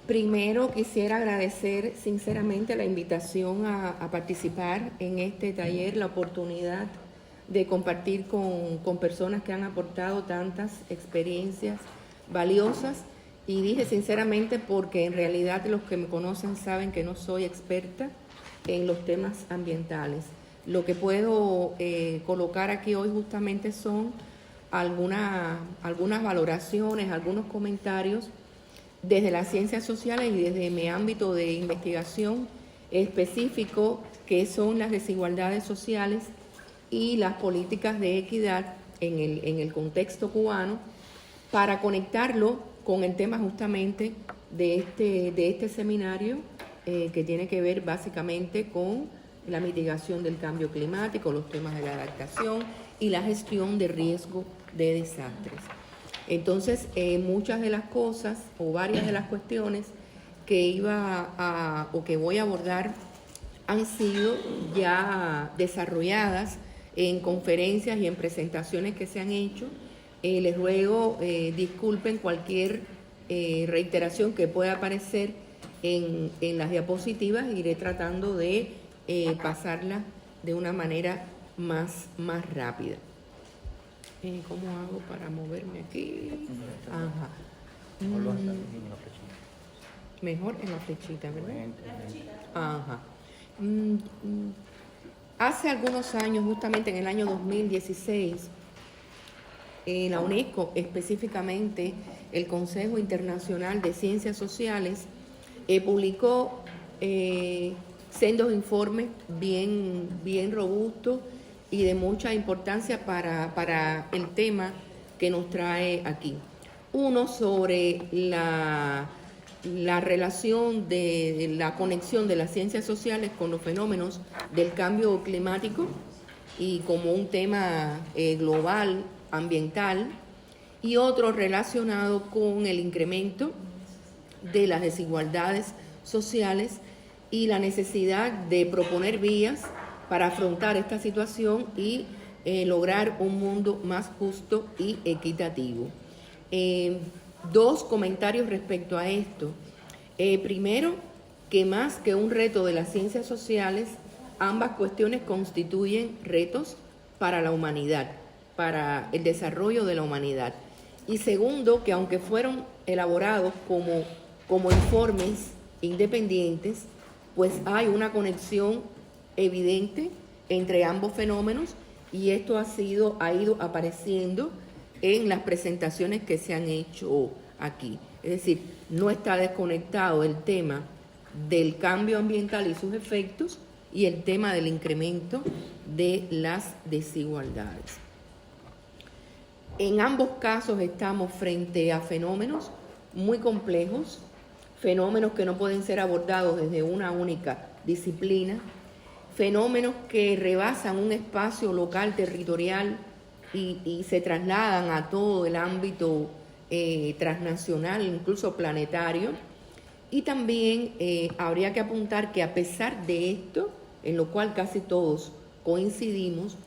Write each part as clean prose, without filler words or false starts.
Primero quisiera agradecer sinceramente la invitación a participar en este taller, la oportunidad de compartir con personas que han aportado tantas experiencias valiosas. Y dije sinceramente porque en realidad los que me conocen saben que no soy experta en los temas ambientales. Lo que puedo colocar aquí hoy justamente son algunas valoraciones, algunos comentarios desde las ciencias sociales y desde mi ámbito de investigación específico, que son las desigualdades sociales y las políticas de equidad en el contexto cubano, para conectarlo con el tema justamente de este seminario que tiene que ver básicamente con la mitigación del cambio climático, los temas de la adaptación y la gestión de riesgo de desastres. Entonces, muchas de las cosas o varias de las cuestiones que que voy a abordar han sido ya desarrolladas en conferencias y en presentaciones que se han hecho. Les ruego disculpen cualquier reiteración que pueda aparecer en las diapositivas. Iré tratando de pasarla de una manera más rápida. ¿Cómo hago para moverme aquí? Ajá. Mejor en la flechita, ¿verdad? Ajá. Hace algunos años, justamente en el año 2016, la UNESCO, específicamente el Consejo Internacional de Ciencias Sociales, publicó sendos informes bien robustos y de mucha importancia para el tema que nos trae aquí. Uno sobre la relación de la conexión de las ciencias sociales con los fenómenos del cambio climático y como un tema global, ambiental, y otro relacionado con el incremento de las desigualdades sociales y la necesidad de proponer vías para afrontar esta situación y lograr un mundo más justo y equitativo. Dos comentarios respecto a esto. Primero, que más que un reto de las ciencias sociales, ambas cuestiones constituyen retos para la humanidad, para el desarrollo de la humanidad. Y segundo, que aunque fueron elaborados como informes independientes, pues hay una conexión evidente entre ambos fenómenos y esto ha ido apareciendo en las presentaciones que se han hecho aquí. Es decir, no está desconectado el tema del cambio ambiental y sus efectos y el tema del incremento de las desigualdades. En ambos casos estamos frente a fenómenos muy complejos, fenómenos que no pueden ser abordados desde una única disciplina, fenómenos que rebasan un espacio local, territorial y se trasladan a todo el ámbito transnacional, incluso planetario. Y también habría que apuntar que a pesar de esto, en lo cual casi todos coincidimos,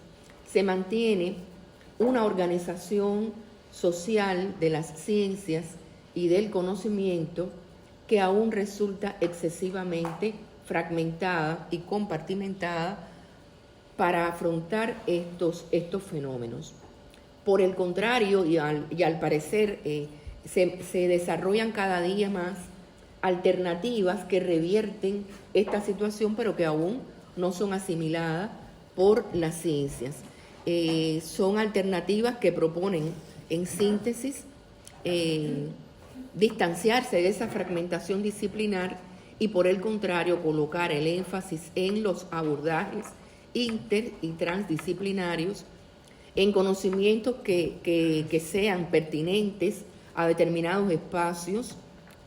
se mantiene una organización social de las ciencias y del conocimiento que aún resulta excesivamente fragmentada y compartimentada para afrontar estos fenómenos. Por el contrario, y al parecer se desarrollan cada día más alternativas que revierten esta situación, pero que aún no son asimiladas por las ciencias. Son alternativas que proponen, en síntesis, distanciarse de esa fragmentación disciplinar y, por el contrario, colocar el énfasis en los abordajes inter y transdisciplinarios, en conocimientos que sean pertinentes a determinados espacios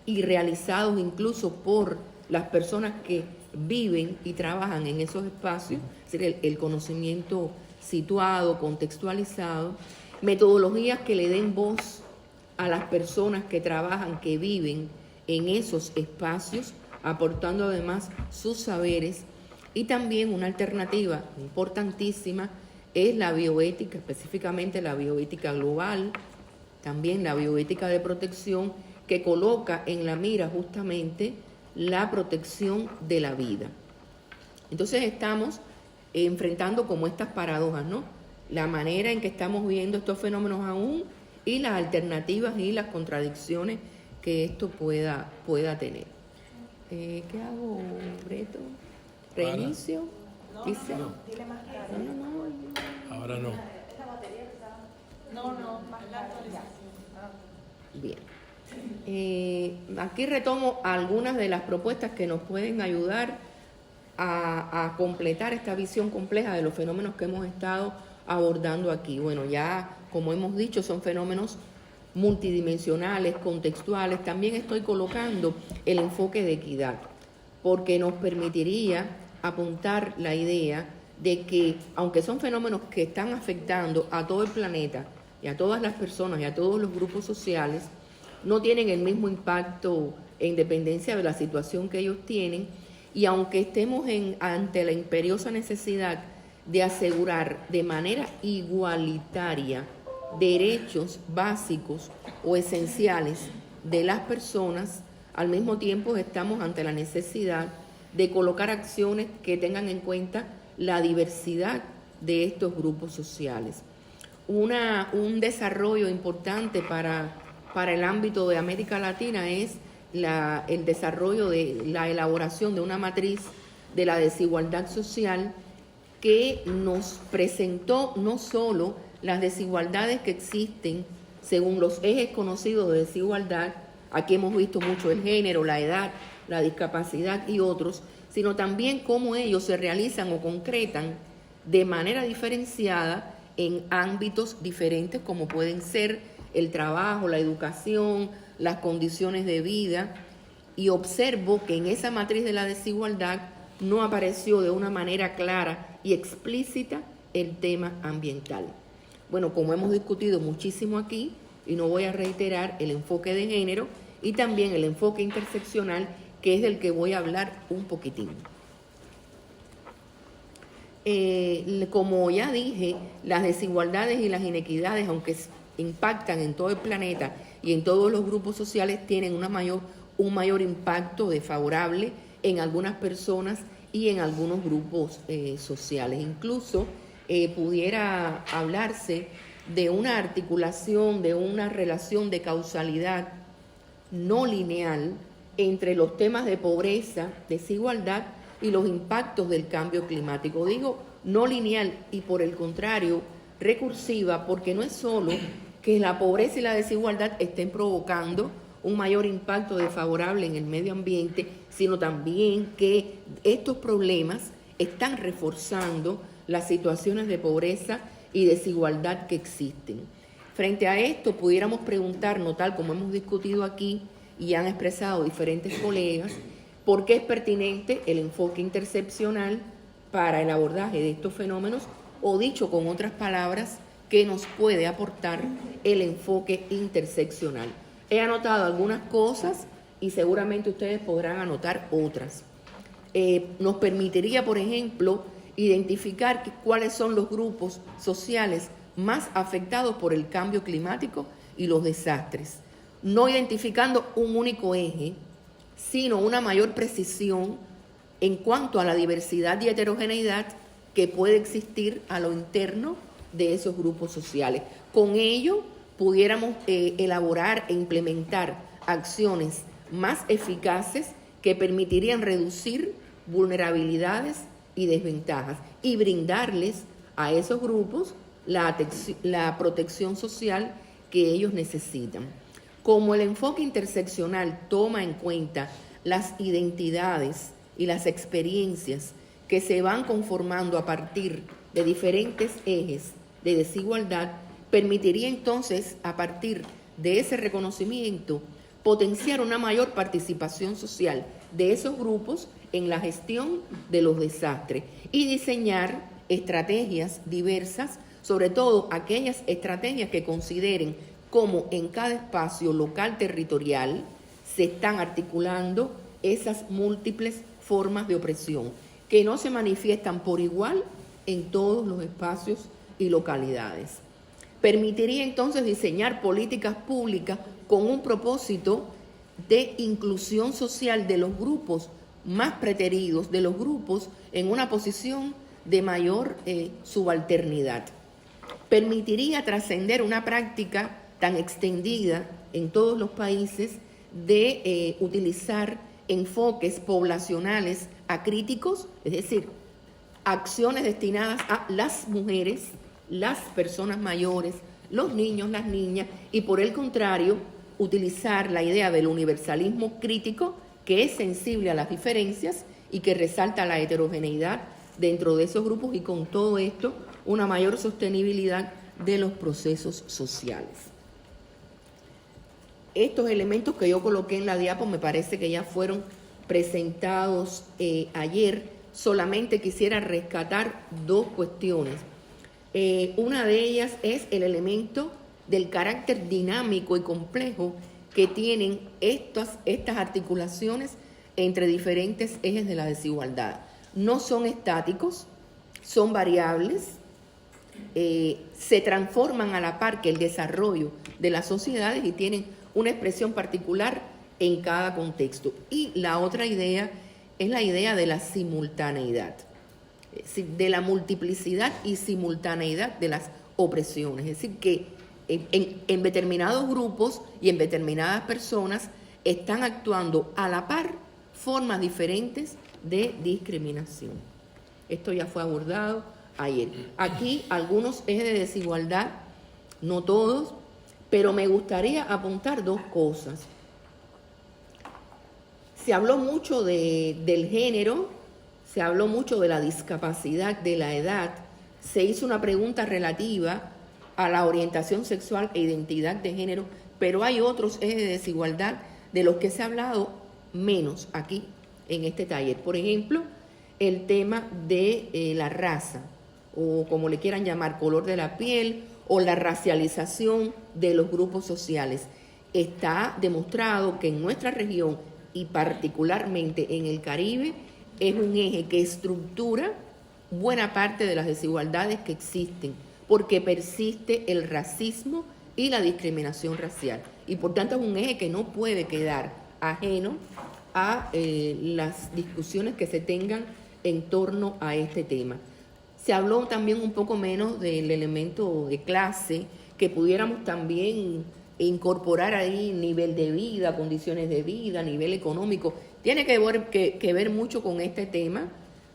y realizados incluso por las personas que viven y trabajan en esos espacios, es decir, el conocimiento situado, contextualizado, metodologías que le den voz a las personas que trabajan, que viven en esos espacios, aportando además sus saberes. Y también una alternativa importantísima es la bioética, específicamente la bioética global, también la bioética de protección que coloca en la mira justamente la protección de la vida. Entonces estamos enfrentando como estas paradojas, ¿no? La manera en que estamos viendo estos fenómenos aún y las alternativas y las contradicciones que esto pueda tener. ¿Qué hago, Breto? ¿Reinicio? ¿Dice? No. Dile más claro. No. Ahora no. No, más la actualización. Bien. Aquí retomo algunas de las propuestas que nos pueden ayudar a completar esta visión compleja de los fenómenos que hemos estado abordando aquí. Bueno, ya como hemos dicho, son fenómenos multidimensionales, contextuales. También estoy colocando el enfoque de equidad, porque nos permitiría apuntar la idea de que, aunque son fenómenos que están afectando a todo el planeta y a todas las personas y a todos los grupos sociales, no tienen el mismo impacto en dependencia de la situación que ellos tienen, y aunque estemos ante la imperiosa necesidad de asegurar de manera igualitaria derechos básicos o esenciales de las personas, al mismo tiempo estamos ante la necesidad de colocar acciones que tengan en cuenta la diversidad de estos grupos sociales. Un desarrollo importante para el ámbito de América Latina es el desarrollo de la elaboración de una matriz de la desigualdad social que nos presentó no solo las desigualdades que existen según los ejes conocidos de desigualdad, aquí hemos visto mucho el género, la edad, la discapacidad y otros, sino también cómo ellos se realizan o concretan de manera diferenciada en ámbitos diferentes como pueden ser el trabajo, la educación, las condiciones de vida, y observo que en esa matriz de la desigualdad no apareció de una manera clara y explícita el tema ambiental. Bueno, como hemos discutido muchísimo aquí, y no voy a reiterar, el enfoque de género y también el enfoque interseccional, que es del que voy a hablar un poquitín. Como ya dije, las desigualdades y las inequidades, aunque impactan en todo el planeta y en todos los grupos sociales, tienen un mayor impacto desfavorable en algunas personas y en algunos grupos sociales. Incluso pudiera hablarse de una articulación, de una relación de causalidad no lineal entre los temas de pobreza, desigualdad y los impactos del cambio climático. Digo no lineal y por el contrario recursiva, porque no es solo que la pobreza y la desigualdad estén provocando un mayor impacto desfavorable en el medio ambiente, sino también que estos problemas están reforzando las situaciones de pobreza y desigualdad que existen. Frente a esto, pudiéramos preguntarnos, tal como hemos discutido aquí y han expresado diferentes colegas, ¿por qué es pertinente el enfoque interseccional para el abordaje de estos fenómenos? O dicho con otras palabras, ¿qué nos puede aportar el enfoque interseccional? He anotado algunas cosas y seguramente ustedes podrán anotar otras. Nos permitiría, por ejemplo, identificar cuáles son los grupos sociales más afectados por el cambio climático y los desastres, no identificando un único eje, sino una mayor precisión en cuanto a la diversidad y heterogeneidad que puede existir a lo interno de esos grupos sociales. Con ello, pudiéramos elaborar e implementar acciones más eficaces que permitirían reducir vulnerabilidades y desventajas y brindarles a esos grupos la protección social que ellos necesitan. Como el enfoque interseccional toma en cuenta las identidades y las experiencias que se van conformando a partir de diferentes ejes de desigualdad, permitiría entonces, a partir de ese reconocimiento, potenciar una mayor participación social de esos grupos en la gestión de los desastres y diseñar estrategias diversas, sobre todo aquellas estrategias que consideren cómo en cada espacio local territorial se están articulando esas múltiples formas de opresión que no se manifiestan por igual en todos los espacios y localidades. Permitiría entonces diseñar políticas públicas con un propósito de inclusión social de los grupos más preteridos, de los grupos en una posición de mayor subalternidad. Permitiría trascender una práctica tan extendida en todos los países de utilizar enfoques poblacionales acríticos, es decir, acciones destinadas a las mujeres, las personas mayores, los niños, las niñas, y por el contrario, utilizar la idea del universalismo crítico, que es sensible a las diferencias y que resalta la heterogeneidad dentro de esos grupos, y con todo esto una mayor sostenibilidad de los procesos sociales. Estos elementos que yo coloqué en la diapo me parece que ya fueron presentados ayer. Solamente quisiera rescatar dos cuestiones. Una de ellas es el elemento del carácter dinámico y complejo que tienen estas articulaciones entre diferentes ejes de la desigualdad. No son estáticos, son variables, se transforman a la par que el desarrollo de las sociedades y tienen una expresión particular en cada contexto. Y la otra idea es la idea de la simultaneidad, es decir, de la multiplicidad y simultaneidad de las opresiones. Es decir, que en determinados grupos y en determinadas personas están actuando a la par formas diferentes de discriminación. Esto ya fue abordado ayer. Aquí algunos ejes de desigualdad, no todos, pero me gustaría apuntar dos cosas. Se habló mucho del género, se habló mucho de la discapacidad, de la edad, se hizo una pregunta relativa a la orientación sexual e identidad de género, pero hay otros ejes de desigualdad de los que se ha hablado menos aquí en este taller. Por ejemplo, el tema de la raza, o como le quieran llamar, color de la piel, o la racialización de los grupos sociales. Está demostrado que en nuestra región, y particularmente en el Caribe, es un eje que estructura buena parte de las desigualdades que existen, porque persiste el racismo y la discriminación racial. Y por tanto es un eje que no puede quedar ajeno a las discusiones que se tengan en torno a este tema. Se habló también un poco menos del elemento de clase, que pudiéramos también incorporar ahí nivel de vida, condiciones de vida, nivel económico. Tiene que ver mucho con este tema,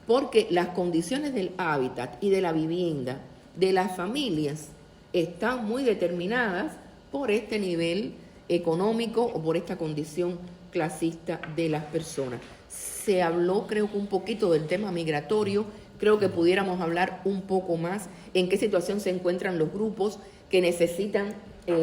porque las condiciones del hábitat y de la vivienda de las familias están muy determinadas por este nivel económico o por esta condición clasista de las personas. Se habló, creo que un poquito del tema migratorio. Creo que pudiéramos hablar un poco más en qué situación se encuentran los grupos que necesitan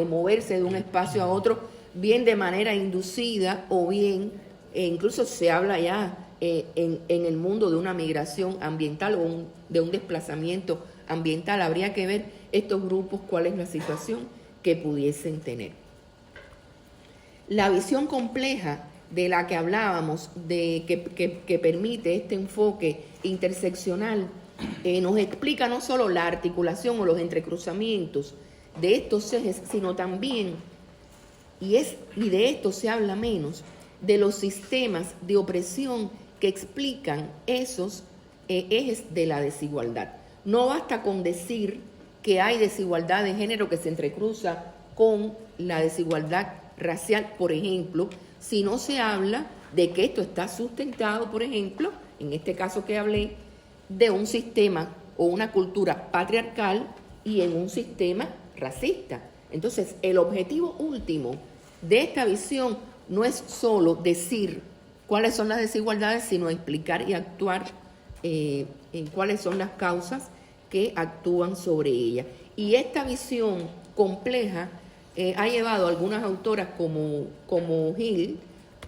moverse de un espacio a otro, bien de manera inducida o bien, incluso se habla ya en el mundo de una migración ambiental o de un desplazamiento ambiental. Habría que ver estos grupos cuál es la situación que pudiesen tener. La visión compleja de la que hablábamos, que permite este enfoque interseccional, nos explica no solo la articulación o los entrecruzamientos de estos ejes, sino también, y de esto se habla menos, de los sistemas de opresión que explican esos ejes de la desigualdad. No basta con decir que hay desigualdad de género que se entrecruza con la desigualdad racial, por ejemplo, si no se habla de que esto está sustentado, por ejemplo, en este caso que hablé, de un sistema o una cultura patriarcal y en un sistema racista. Entonces, el objetivo último de esta visión no es solo decir cuáles son las desigualdades, sino explicar y actuar en cuáles son las causas que actúan sobre ellas. Y esta visión compleja ha llevado a algunas autoras como Hill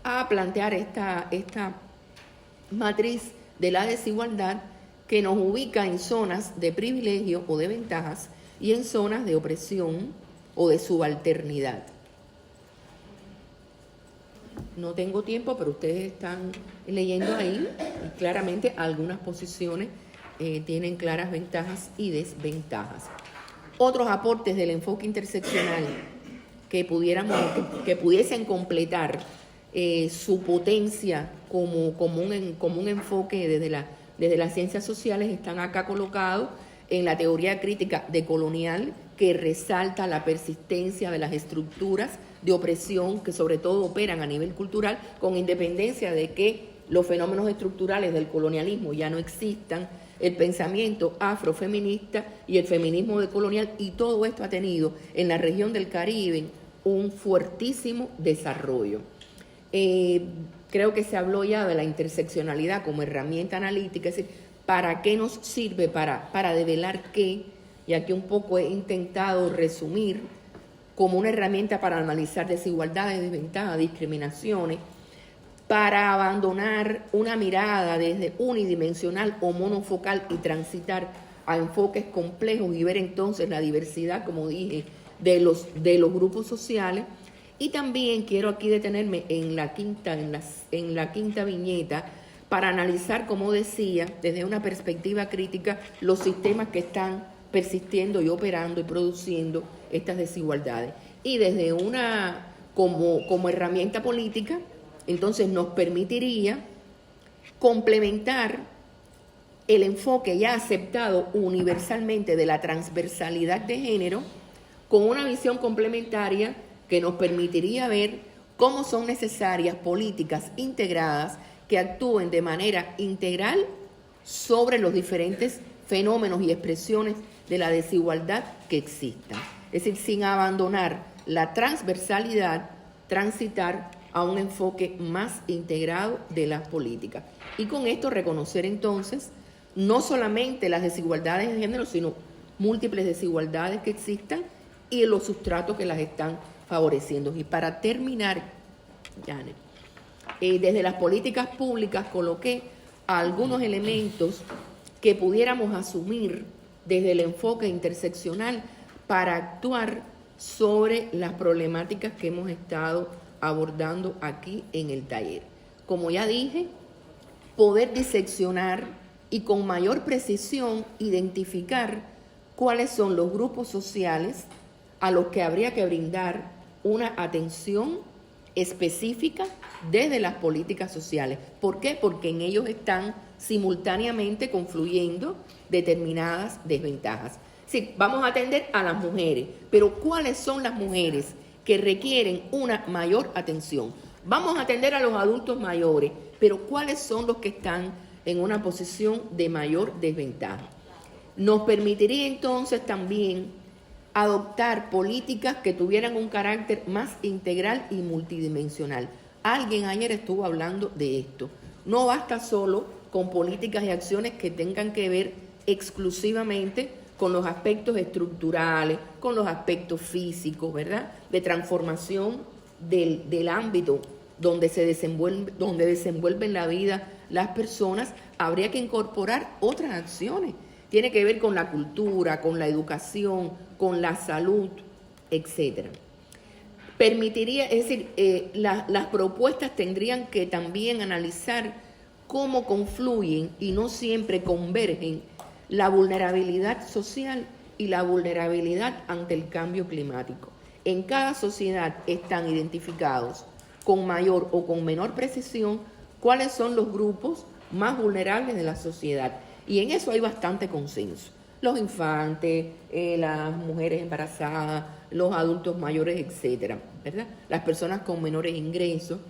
a plantear esta matriz de la desigualdad que nos ubica en zonas de privilegio o de ventajas y en zonas de opresión o de subalternidad. No tengo tiempo, pero ustedes están leyendo ahí y claramente algunas posiciones tienen claras ventajas y desventajas. otros aportes del enfoque interseccional que pudiesen completar su potencia como un enfoque desde las ciencias sociales están acá colocados en la teoría crítica decolonial, que resalta la persistencia de las estructuras de opresión que sobre todo operan a nivel cultural, con independencia de que los fenómenos estructurales del colonialismo ya no existan, el pensamiento afrofeminista y el feminismo decolonial, y todo esto ha tenido en la región del Caribe un fuertísimo desarrollo. Creo que se habló ya de la interseccionalidad como herramienta analítica, es decir, ¿para qué nos sirve? Para develar qué, y aquí un poco he intentado resumir como una herramienta para analizar desigualdades, desventajas, discriminaciones, para abandonar una mirada desde unidimensional o monofocal y transitar a enfoques complejos y ver entonces la diversidad, como dije, de los grupos sociales. Y también quiero aquí detenerme en la quinta viñeta para analizar, como decía, desde una perspectiva crítica, los sistemas que están persistiendo y operando y produciendo estas desigualdades. Y desde como herramienta política, entonces nos permitiría complementar el enfoque ya aceptado universalmente de la transversalidad de género con una visión complementaria que nos permitiría ver cómo son necesarias políticas integradas que actúen de manera integral sobre los diferentes fenómenos y expresiones de la desigualdad que existan. Es decir, sin abandonar la transversalidad, transitar a un enfoque más integrado de las políticas. Y con esto reconocer entonces no solamente las desigualdades de género, sino múltiples desigualdades que existan y los sustratos que las están favoreciendo. Y para terminar, Janet, desde las políticas públicas coloqué algunos elementos que pudiéramos asumir desde el enfoque interseccional para actuar sobre las problemáticas que hemos estado abordando aquí en el taller. Como ya dije, poder diseccionar y con mayor precisión identificar cuáles son los grupos sociales a los que habría que brindar una atención específica desde las políticas sociales. ¿Por qué? Porque en ellos están simultáneamente confluyendo determinadas desventajas. Sí, vamos a atender a las mujeres, pero ¿cuáles son las mujeres que requieren una mayor atención? Vamos a atender a los adultos mayores, pero ¿cuáles son los que están en una posición de mayor desventaja? Nos permitiría entonces también adoptar políticas que tuvieran un carácter más integral y multidimensional. Alguien ayer estuvo hablando de esto. No basta solo con políticas y acciones que tengan que ver exclusivamente con los aspectos estructurales, con los aspectos físicos, ¿verdad? De transformación del ámbito donde desenvuelven la vida las personas. Habría que incorporar otras acciones. Tiene que ver con la cultura, con la educación, con la salud, etcétera. Permitiría, es decir, las propuestas tendrían que también analizar cómo confluyen y no siempre convergen la vulnerabilidad social y la vulnerabilidad ante el cambio climático. En cada sociedad están identificados con mayor o con menor precisión cuáles son los grupos más vulnerables de la sociedad. Y en eso hay bastante consenso. Los infantes, las mujeres embarazadas, los adultos mayores, etcétera, ¿verdad? Las personas con menores ingresos.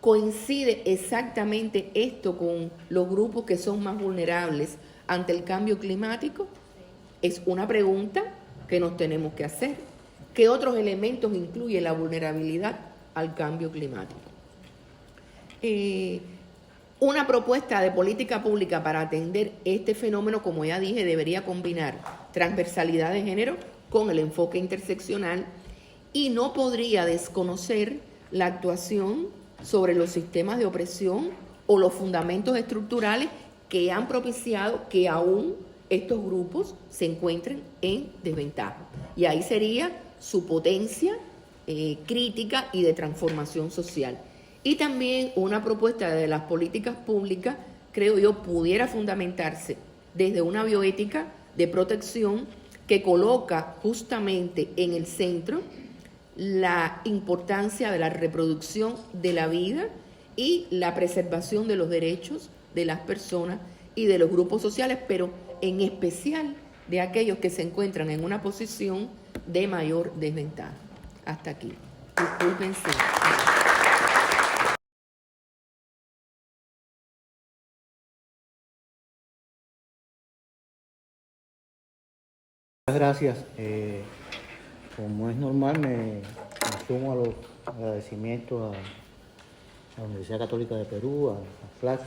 Coincide exactamente esto con los grupos que son más vulnerables ante el cambio climático. Es una pregunta que nos tenemos que hacer. ¿Qué otros elementos incluye la vulnerabilidad al cambio climático? Una propuesta de política pública para atender este fenómeno, como ya dije, debería combinar transversalidad de género con el enfoque interseccional y no podría desconocer la actuación sobre los sistemas de opresión o los fundamentos estructurales que han propiciado que aún estos grupos se encuentren en desventaja. Y ahí sería su potencia crítica y de transformación social. Y también una propuesta de las políticas públicas, creo yo, pudiera fundamentarse desde una bioética de protección que coloca justamente en el centro la importancia de la reproducción de la vida y la preservación de los derechos de las personas y de los grupos sociales, pero en especial de aquellos que se encuentran en una posición de mayor desventaja. Hasta aquí. Discúlpense. Muchas gracias. Como es normal, me sumo a los agradecimientos a la Universidad Católica de Perú, a Flaxo,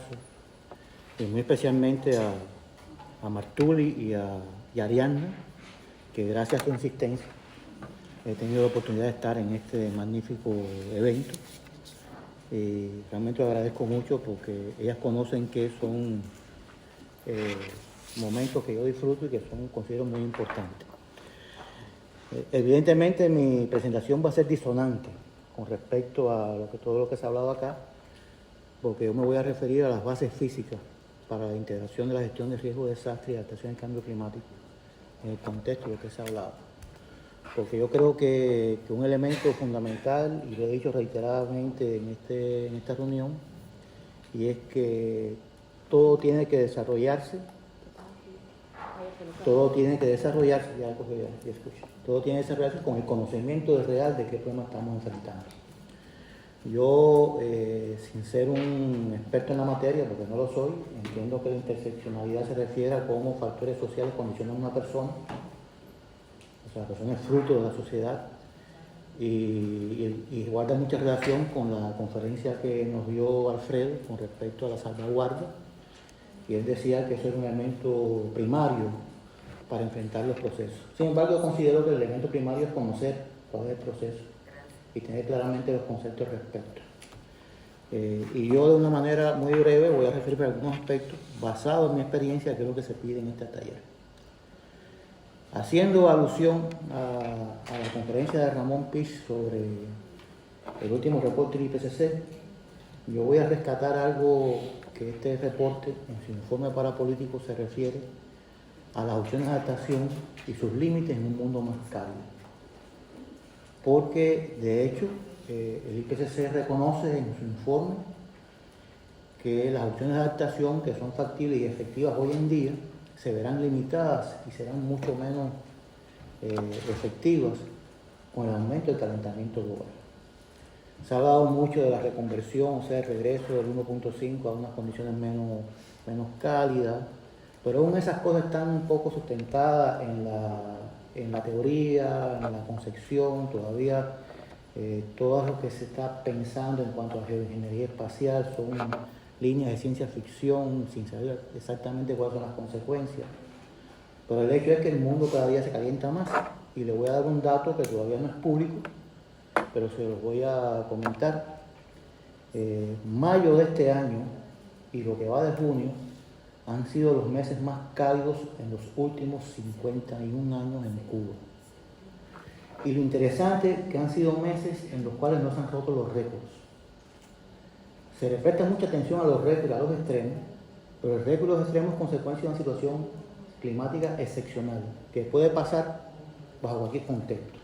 y muy especialmente a Martuli y a Ariadna, que gracias a su insistencia he tenido la oportunidad de estar en este magnífico evento. Realmente lo agradezco mucho porque ellas conocen que son momentos que yo disfruto y que considero muy importantes. Evidentemente mi presentación va a ser disonante con respecto a todo lo que se ha hablado acá, porque yo me voy a referir a las bases físicas para la integración de la gestión de riesgo de desastre y adaptación al cambio climático en el contexto de lo que se ha hablado. Porque yo creo que un elemento fundamental, y lo he dicho reiteradamente en esta reunión, y es que todo tiene que desarrollarse, todo tiene que desarrollarse con el conocimiento real de qué problema estamos enfrentando. Yo, sin ser un experto en la materia, porque no lo soy, entiendo que la interseccionalidad se refiere a cómo factores sociales condicionan a una persona. O sea, la persona es fruto de la sociedad y guarda mucha relación con la conferencia que nos dio Alfredo con respecto a la salvaguardia. Y él decía que eso era un elemento primario para enfrentar los procesos. Sin embargo, yo considero que el elemento primario es conocer cuál es el proceso y tener claramente los conceptos al respecto. Y yo de una manera muy breve voy a referirme a algunos aspectos basados en mi experiencia, que es lo que se pide en este taller. Haciendo alusión a la conferencia de Ramón Piz sobre el último reporte del IPCC, yo voy a rescatar algo que este reporte, en su informe parapolítico, se refiere a las opciones de adaptación y sus límites en un mundo más cálido. Porque, de hecho, el IPCC reconoce en su informe que las opciones de adaptación que son factibles y efectivas hoy en día se verán limitadas y serán mucho menos efectivas con el aumento del calentamiento global. Se ha hablado mucho de la reconversión, o sea, el regreso del 1.5 a unas condiciones menos cálidas, pero aún esas cosas están un poco sustentadas en la teoría, en la concepción. Todavía todo lo que se está pensando en cuanto a geoingeniería espacial son líneas de ciencia ficción sin saber exactamente cuáles son las consecuencias. Pero el hecho es que el mundo cada día se calienta más, y le voy a dar un dato que todavía no es público, pero se los voy a comentar. Mayo de este año y lo que va de junio han sido los meses más cálidos en los últimos 51 años en Cuba. Y lo interesante es que han sido meses en los cuales no se han roto los récords. Se le presta mucha atención a los récords, a los extremos, pero el récord y los extremos es consecuencia de una situación climática excepcional, que puede pasar bajo cualquier contexto.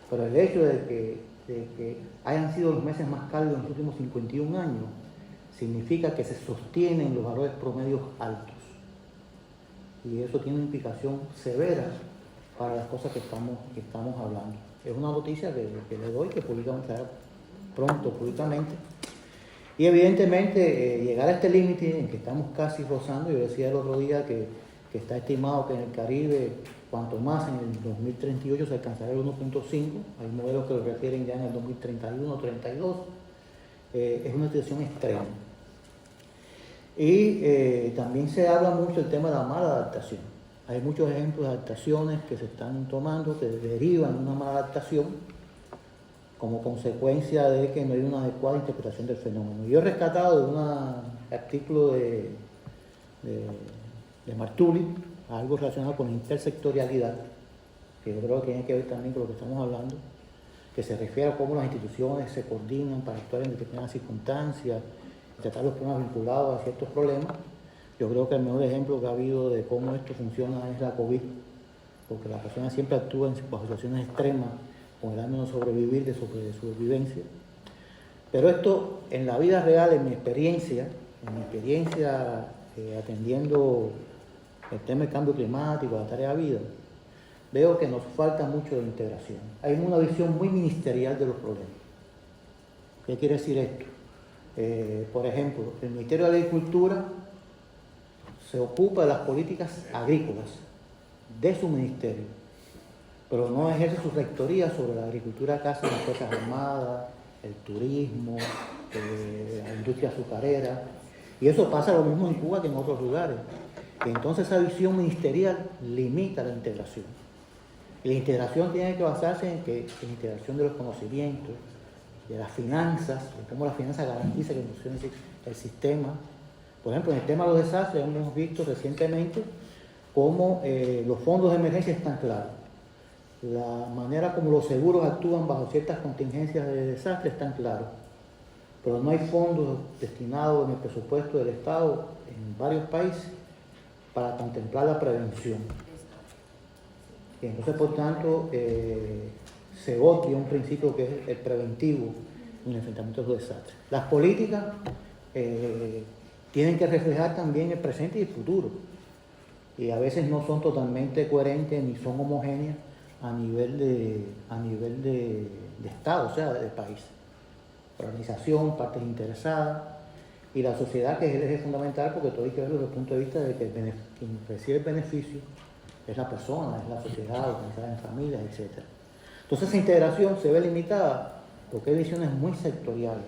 Pero el hecho de que hayan sido los meses más cálidos en los últimos 51 años significa que se sostienen los valores promedios altos. Y eso tiene una implicación severa para las cosas que estamos hablando. Es una noticia que le doy, que publicamos pronto públicamente. Y evidentemente llegar a este límite en que estamos casi rozando, yo decía el otro día que está estimado que en el Caribe, cuanto más en el 2038 se alcanzará el 1.5, hay modelos que lo refieren ya en el 2031 o 32, es una situación extrema. Y también se habla mucho del tema de la mala adaptación. Hay muchos ejemplos de adaptaciones que se están tomando que derivan de una mala adaptación como consecuencia de que no hay una adecuada interpretación del fenómeno. Yo he rescatado de un artículo de Martuli algo relacionado con la intersectorialidad, que yo creo que tiene que ver también con lo que estamos hablando, que se refiere a cómo las instituciones se coordinan para actuar en determinadas circunstancias, tratar los problemas vinculados a ciertos problemas. Yo creo que el mejor ejemplo que ha habido de cómo esto funciona es la COVID, porque la persona siempre actúa bajo situaciones extremas, con el ánimo de sobrevivir, de supervivencia. Pero esto, en la vida real, en mi experiencia atendiendo el tema del cambio climático, la tarea de vida, veo que nos falta mucho de integración. Hay una visión muy ministerial de los problemas. ¿Qué quiere decir esto? Por ejemplo, el Ministerio de Agricultura se ocupa de las políticas agrícolas de su ministerio, pero no ejerce su rectoría sobre la agricultura que hacen las Fuerzas Armadas, el turismo, la industria azucarera. Y eso pasa lo mismo en Cuba que en otros lugares. Y entonces esa visión ministerial limita la integración. Y la integración tiene que basarse en la integración de los conocimientos, de las finanzas, de cómo las finanzas garantizan que funcione el sistema. Por ejemplo, en el tema de los desastres hemos visto recientemente cómo los fondos de emergencia están claros. La manera como los seguros actúan bajo ciertas contingencias de desastre están claros. Pero no hay fondos destinados en el presupuesto del Estado en varios países para contemplar la prevención. Y entonces, por tanto, se obvia un principio que es el preventivo en el enfrentamiento de los desastres. Las políticas tienen que reflejar también el presente y el futuro. Y a veces no son totalmente coherentes ni son homogéneas a nivel de Estado, o sea, del país. Organización, partes interesadas y la sociedad, que es el eje fundamental, porque todo hay que verlo desde el punto de vista de que quien recibe el beneficio es la persona, es la sociedad organizada en familias, etc. Entonces esa integración se ve limitada porque hay visiones muy sectoriales.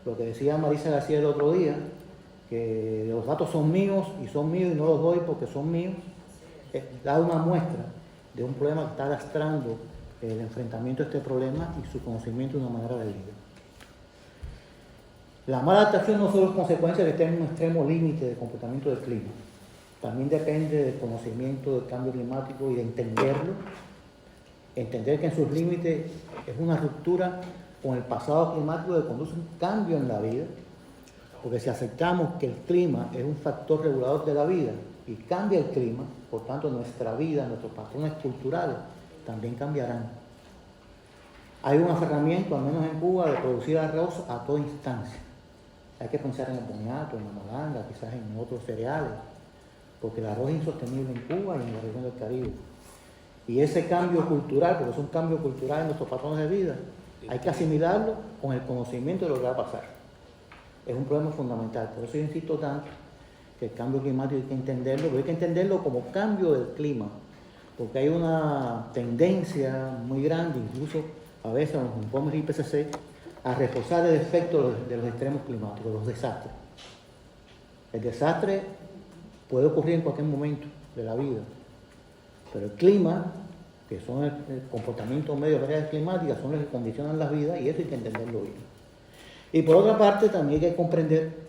Lo que decía Marisa García el otro día, que los datos son míos y no los doy porque son míos, da una muestra de un problema que está lastrando el enfrentamiento a este problema y su conocimiento de una manera de vida. La mala adaptación no solo es consecuencia de estar en un extremo límite de comportamiento del clima, también depende del conocimiento del cambio climático y de entenderlo, entender que en sus límites es una ruptura con el pasado climático que conduce a un cambio en la vida, porque si aceptamos que el clima es un factor regulador de la vida y cambia el clima, por tanto nuestra vida, nuestros patrones culturales también cambiarán. Hay un aferramiento, al menos en Cuba, de producir arroz a toda instancia. Hay que pensar en el boniato, en la malanga, quizás en otros cereales, porque el arroz es insostenible en Cuba y en la región del Caribe. Y ese cambio cultural, porque es un cambio cultural en nuestros patrones de vida, hay que asimilarlo con el conocimiento de lo que va a pasar. Es un problema fundamental. Por eso yo insisto tanto que el cambio climático hay que entenderlo, pero hay que entenderlo como cambio del clima, porque hay una tendencia muy grande, incluso a veces en los informes del IPCC, a reforzar el efecto de los extremos climáticos, los desastres. El desastre puede ocurrir en cualquier momento de la vida, pero el clima, que son el comportamiento medio de variedades climáticas, son los que condicionan la vida y eso hay que entenderlo bien. Y por otra parte también hay que comprender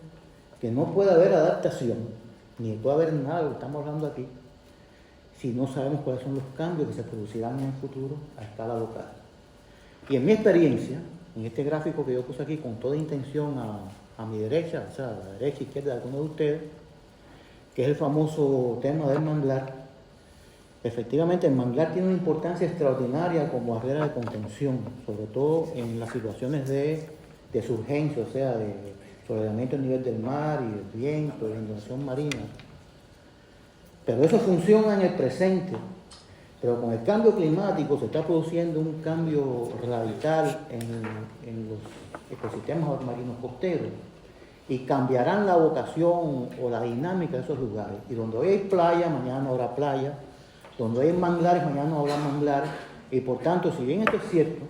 que no puede haber adaptación, ni puede haber nada de lo que estamos hablando aquí, si no sabemos cuáles son los cambios que se producirán en el futuro a escala local. Y en mi experiencia, en este gráfico que yo puse aquí con toda intención a mi derecha, o sea, a la derecha e izquierda de algunos de ustedes, que es el famoso tema del manglar, efectivamente el manglar tiene una importancia extraordinaria como barrera de contención, sobre todo en las situaciones de surgencia, o sea, de sobrelevamiento del nivel del mar y del viento, de inundación marina. Pero eso funciona en el presente. Pero con el cambio climático se está produciendo un cambio radical en los ecosistemas marinos costeros y cambiarán la vocación o la dinámica de esos lugares. Y donde hoy hay playa, mañana no habrá playa. Donde hay manglares, mañana no habrá manglares. Y por tanto, si bien esto es cierto,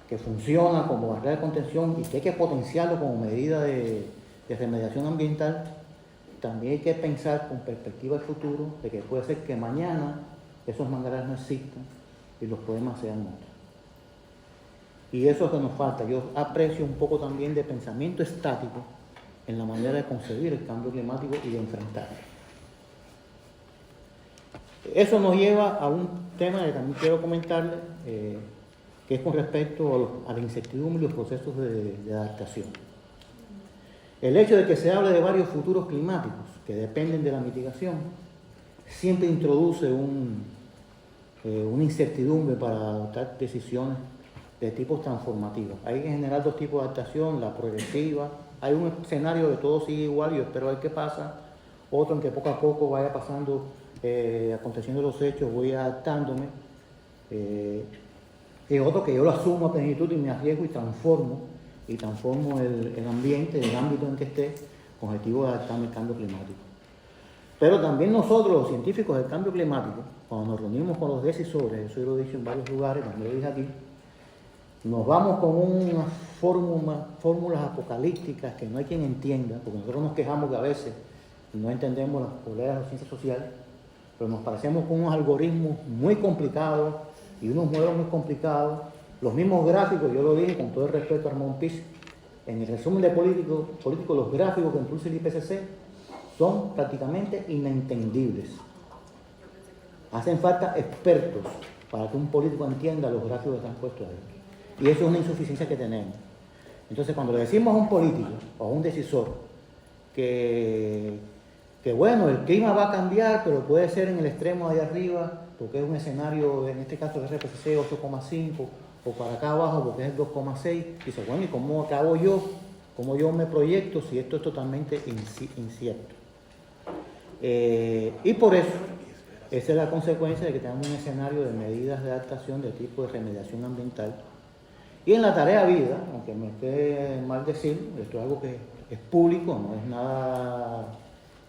que funciona como barrera de contención y que hay que potenciarlo como medida de remediación ambiental, también hay que pensar con perspectiva de futuro de que puede ser que mañana esos manglares no existan y los problemas sean otros. Y eso es lo que nos falta. Yo aprecio un poco también de pensamiento estático en la manera de concebir el cambio climático y de enfrentarlo. Eso nos lleva a un tema que también quiero comentarles, que es con respecto a la incertidumbre y los procesos de adaptación. El hecho de que se hable de varios futuros climáticos que dependen de la mitigación siempre introduce un una incertidumbre para adoptar decisiones de tipos transformativos. Hay en general dos tipos de adaptación, la progresiva. Hay un escenario de todo sigue igual y yo espero a ver qué pasa. Otro en que poco a poco vaya pasando, aconteciendo los hechos, voy adaptándome. Y otro que yo lo asumo a plenitud y me arriesgo y transformo el ambiente, el ámbito en que esté, con objetivo de adaptarme al cambio climático. Pero también nosotros, los científicos del cambio climático, cuando nos reunimos con los decisores, eso yo lo he dicho en varios lugares, también lo dije aquí, nos vamos con unas fórmulas apocalípticas que no hay quien entienda, porque nosotros nos quejamos que a veces no entendemos las poleas de las ciencias sociales, pero nos parecemos con unos algoritmos muy complicados y unos modelos muy complicados. Los mismos gráficos, yo lo dije con todo el respeto a Ramón Piz, en el resumen de político, los gráficos que impulsa el IPCC son prácticamente inentendibles. Hacen falta expertos para que un político entienda los gráficos que están puestos ahí. Y eso es una insuficiencia que tenemos. Entonces, cuando le decimos a un político o a un decisor que bueno, el clima va a cambiar, pero puede ser en el extremo de allá arriba, porque es un escenario, en este caso de RPCC 8,5, o para acá abajo porque es el 2,6, dice, bueno, ¿y cómo acabo yo? ¿Cómo yo me proyecto si esto es totalmente incierto? Y por eso, esa es la consecuencia de que tengamos un escenario de medidas de adaptación de tipo de remediación ambiental. Y en la tarea vida, aunque me esté mal decir, esto es algo que es público, no es nada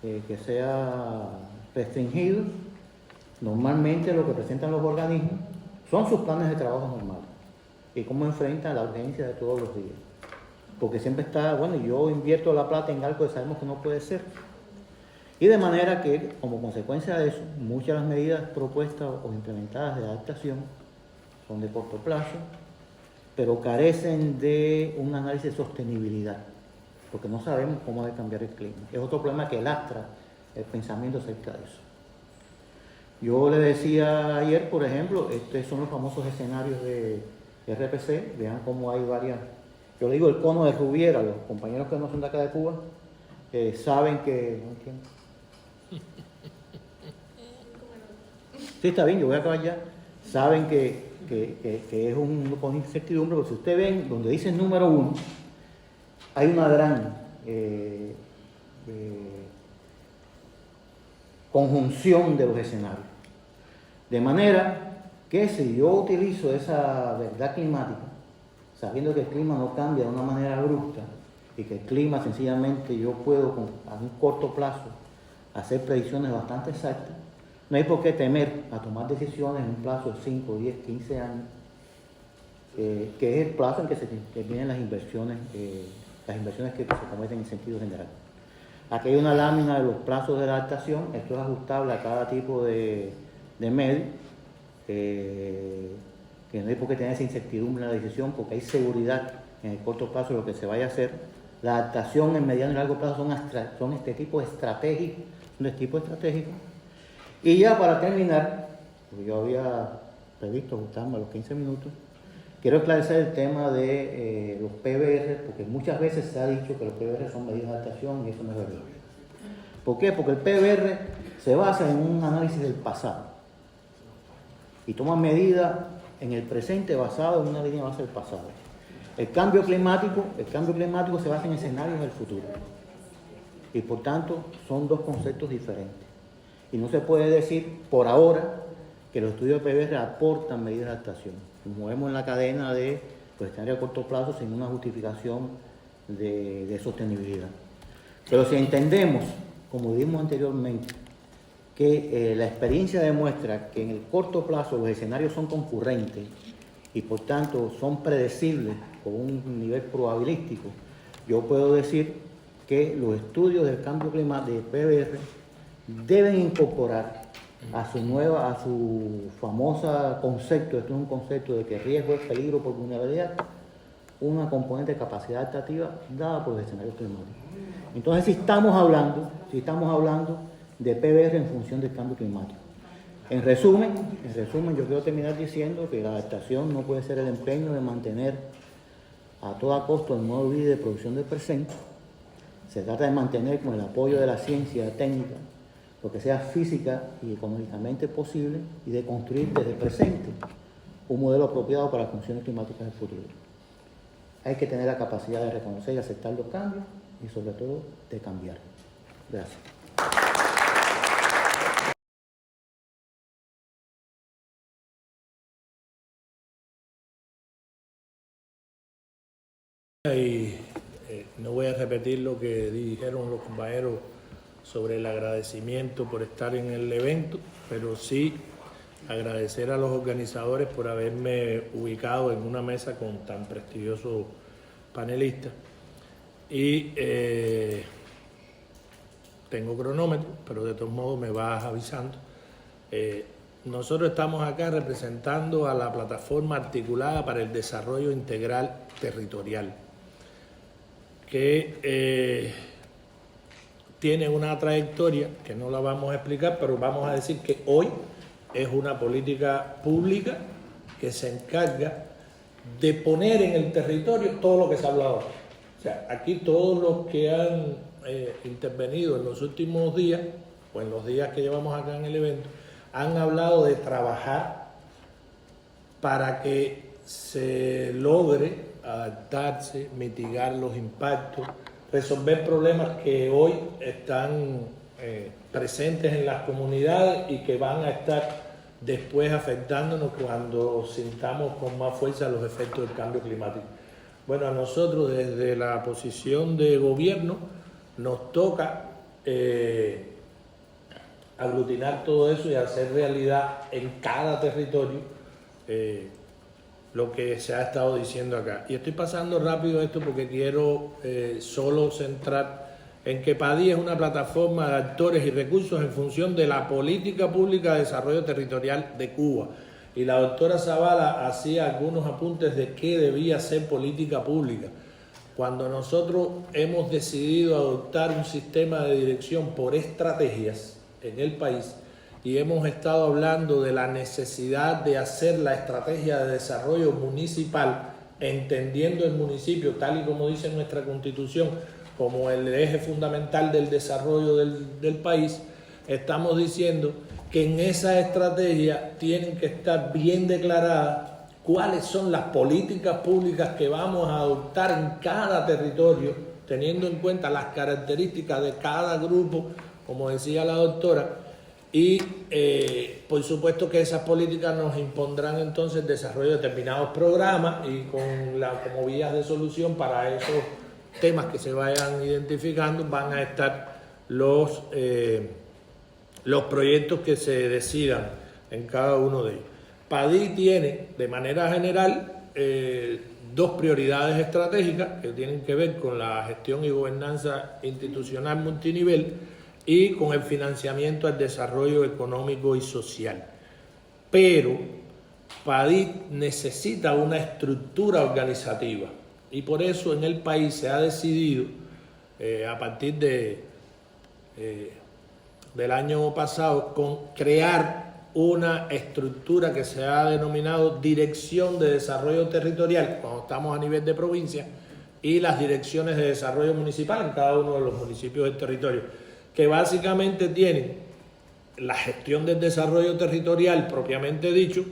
que sea restringido. Normalmente lo que presentan los organismos son sus planes de trabajo normales y cómo enfrentan la urgencia de todos los días. Porque siempre está, bueno, yo invierto la plata en algo que sabemos que no puede ser. Y de manera que, como consecuencia de eso, muchas de las medidas propuestas o implementadas de adaptación son de corto plazo, pero carecen de un análisis de sostenibilidad, porque no sabemos cómo debe cambiar el clima. Es otro problema que lastra el pensamiento acerca de eso. Yo le decía ayer, por ejemplo, estos son los famosos escenarios de RPC, vean cómo hay varias. Yo le digo el cono de Rubiera, los compañeros que no son de acá de Cuba, saben que... No entiendo. Sí, está bien, yo voy a acabar ya. Saben que es con incertidumbre, porque si ustedes ven donde dice el número 1, hay una gran conjunción de los escenarios. De manera que si yo utilizo esa verdad climática, sabiendo que el clima no cambia de una manera abrupta y que el clima sencillamente yo puedo a un corto plazo hacer predicciones bastante exactas, no hay por qué temer a tomar decisiones en un plazo de 5, 10, 15 años, que es el plazo en que vienen las inversiones que se cometen en sentido general. Aquí hay una lámina de los plazos de adaptación, esto es ajustable a cada tipo de medio, que no hay por qué tener esa incertidumbre en la decisión, porque hay seguridad en el corto plazo de lo que se vaya a hacer. La adaptación en mediano y largo plazo son de este tipo estratégico. Y ya para terminar, porque yo había previsto ajustarme a los 15 minutos, quiero esclarecer el tema de los PBR, porque muchas veces se ha dicho que los PBR son medidas de adaptación y eso no es verdad. ¿Por qué? Porque el PBR se basa en un análisis del pasado y toma medidas en el presente basado en una línea base del pasado. El cambio climático se basa en escenarios del futuro y por tanto son dos conceptos diferentes. Y no se puede decir por ahora que los estudios de PBR aportan medidas de adaptación. Nos movemos en la cadena de escenarios a corto plazo sin una justificación de sostenibilidad. Pero si entendemos, como dijimos anteriormente, que la experiencia demuestra que en el corto plazo los escenarios son concurrentes y por tanto son predecibles con un nivel probabilístico, yo puedo decir que los estudios del cambio climático de PBR deben incorporar a su famosa concepto, esto es un concepto de que riesgo es peligro por vulnerabilidad, una componente de capacidad adaptativa dada por los escenarios climáticos. Entonces, si estamos hablando de PBR en función del cambio climático. En resumen, yo quiero terminar diciendo que la adaptación no puede ser el empeño de mantener a toda costa el modo de vida y de producción del presente. Se trata de mantener con el apoyo de la ciencia técnica lo que sea física y económicamente posible, y de construir desde el presente un modelo apropiado para las condiciones climáticas del futuro. Hay que tener la capacidad de reconocer y aceptar los cambios y sobre todo de cambiar. Gracias. Y no voy a repetir lo que dijeron los compañeros sobre el agradecimiento por estar en el evento, pero sí agradecer a los organizadores por haberme ubicado en una mesa con tan prestigiosos panelistas. Y tengo cronómetro, pero de todos modos me vas avisando. Nosotros estamos acá representando a la Plataforma Articulada para el Desarrollo Integral Territorial, que tiene una trayectoria que no la vamos a explicar, pero vamos a decir que hoy es una política pública que se encarga de poner en el territorio todo lo que se ha hablado. O sea, aquí todos los que han intervenido en los últimos días, o en los días que llevamos acá en el evento, han hablado de trabajar para que se logre adaptarse, mitigar los impactos, resolver problemas que hoy están presentes en las comunidades y que van a estar después afectándonos cuando sintamos con más fuerza los efectos del cambio climático. Bueno, a nosotros desde la posición de gobierno nos toca aglutinar todo eso y hacer realidad en cada territorio lo que se ha estado diciendo acá. Y estoy pasando rápido esto porque quiero solo centrar en que PADI es una plataforma de actores y recursos en función de la política pública de desarrollo territorial de Cuba. Y la doctora Zavala hacía algunos apuntes de qué debía ser política pública. Cuando nosotros hemos decidido adoptar un sistema de dirección por estrategias en el país y hemos estado hablando de la necesidad de hacer la estrategia de desarrollo municipal, entendiendo el municipio, tal y como dice nuestra Constitución, como el eje fundamental del desarrollo del país, estamos diciendo que en esa estrategia tienen que estar bien declaradas cuáles son las políticas públicas que vamos a adoptar en cada territorio, teniendo en cuenta las características de cada grupo, como decía la doctora, y por supuesto que esas políticas nos impondrán entonces el desarrollo de determinados programas y como vías de solución para esos temas que se vayan identificando van a estar los proyectos que se decidan en cada uno de ellos. PADI tiene de manera general dos prioridades estratégicas que tienen que ver con la gestión y gobernanza institucional multinivel y con el financiamiento al desarrollo económico y social. Pero PADI necesita una estructura organizativa y por eso en el país se ha decidido a partir del año pasado crear una estructura que se ha denominado Dirección de Desarrollo Territorial cuando estamos a nivel de provincia y las direcciones de desarrollo municipal en cada uno de los municipios del territorio, que básicamente tienen la gestión del desarrollo territorial propiamente dicho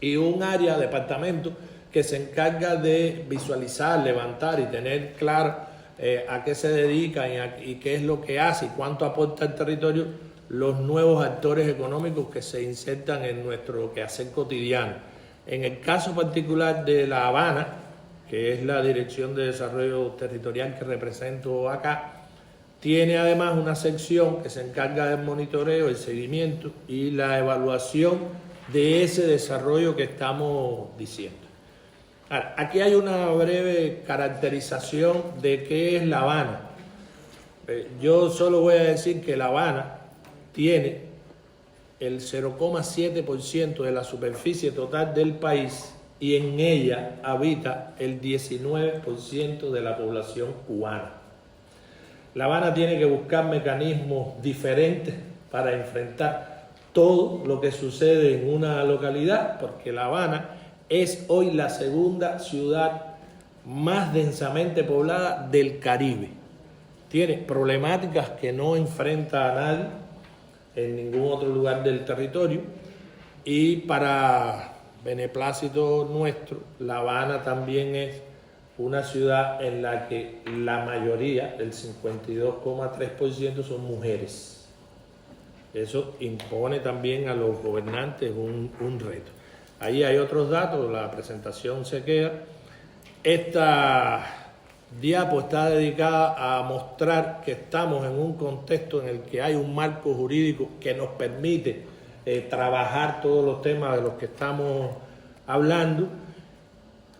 y un área, departamento, que se encarga de visualizar, levantar y tener claro a qué se dedica y qué es lo que hace y cuánto aporta al territorio los nuevos actores económicos que se insertan en nuestro quehacer cotidiano. En el caso particular de La Habana, que es la Dirección de Desarrollo Territorial que represento acá, tiene además una sección que se encarga del monitoreo, el seguimiento y la evaluación de ese desarrollo que estamos diciendo. Ahora, aquí hay una breve caracterización de qué es La Habana. Yo solo voy a decir que La Habana tiene el 0,7% de la superficie total del país y en ella habita el 19% de la población cubana. La Habana tiene que buscar mecanismos diferentes para enfrentar todo lo que sucede en una localidad, porque La Habana es hoy la segunda ciudad más densamente poblada del Caribe. Tiene problemáticas que no enfrenta a nadie, en ningún otro lugar del territorio. Y para beneplácito nuestro, La Habana también es una ciudad en la que la mayoría, el 52,3%, son mujeres. Eso impone también a los gobernantes un reto. Ahí hay otros datos, la presentación se queda. Esta diapo está dedicada a mostrar que estamos en un contexto en el que hay un marco jurídico que nos permite trabajar todos los temas de los que estamos hablando,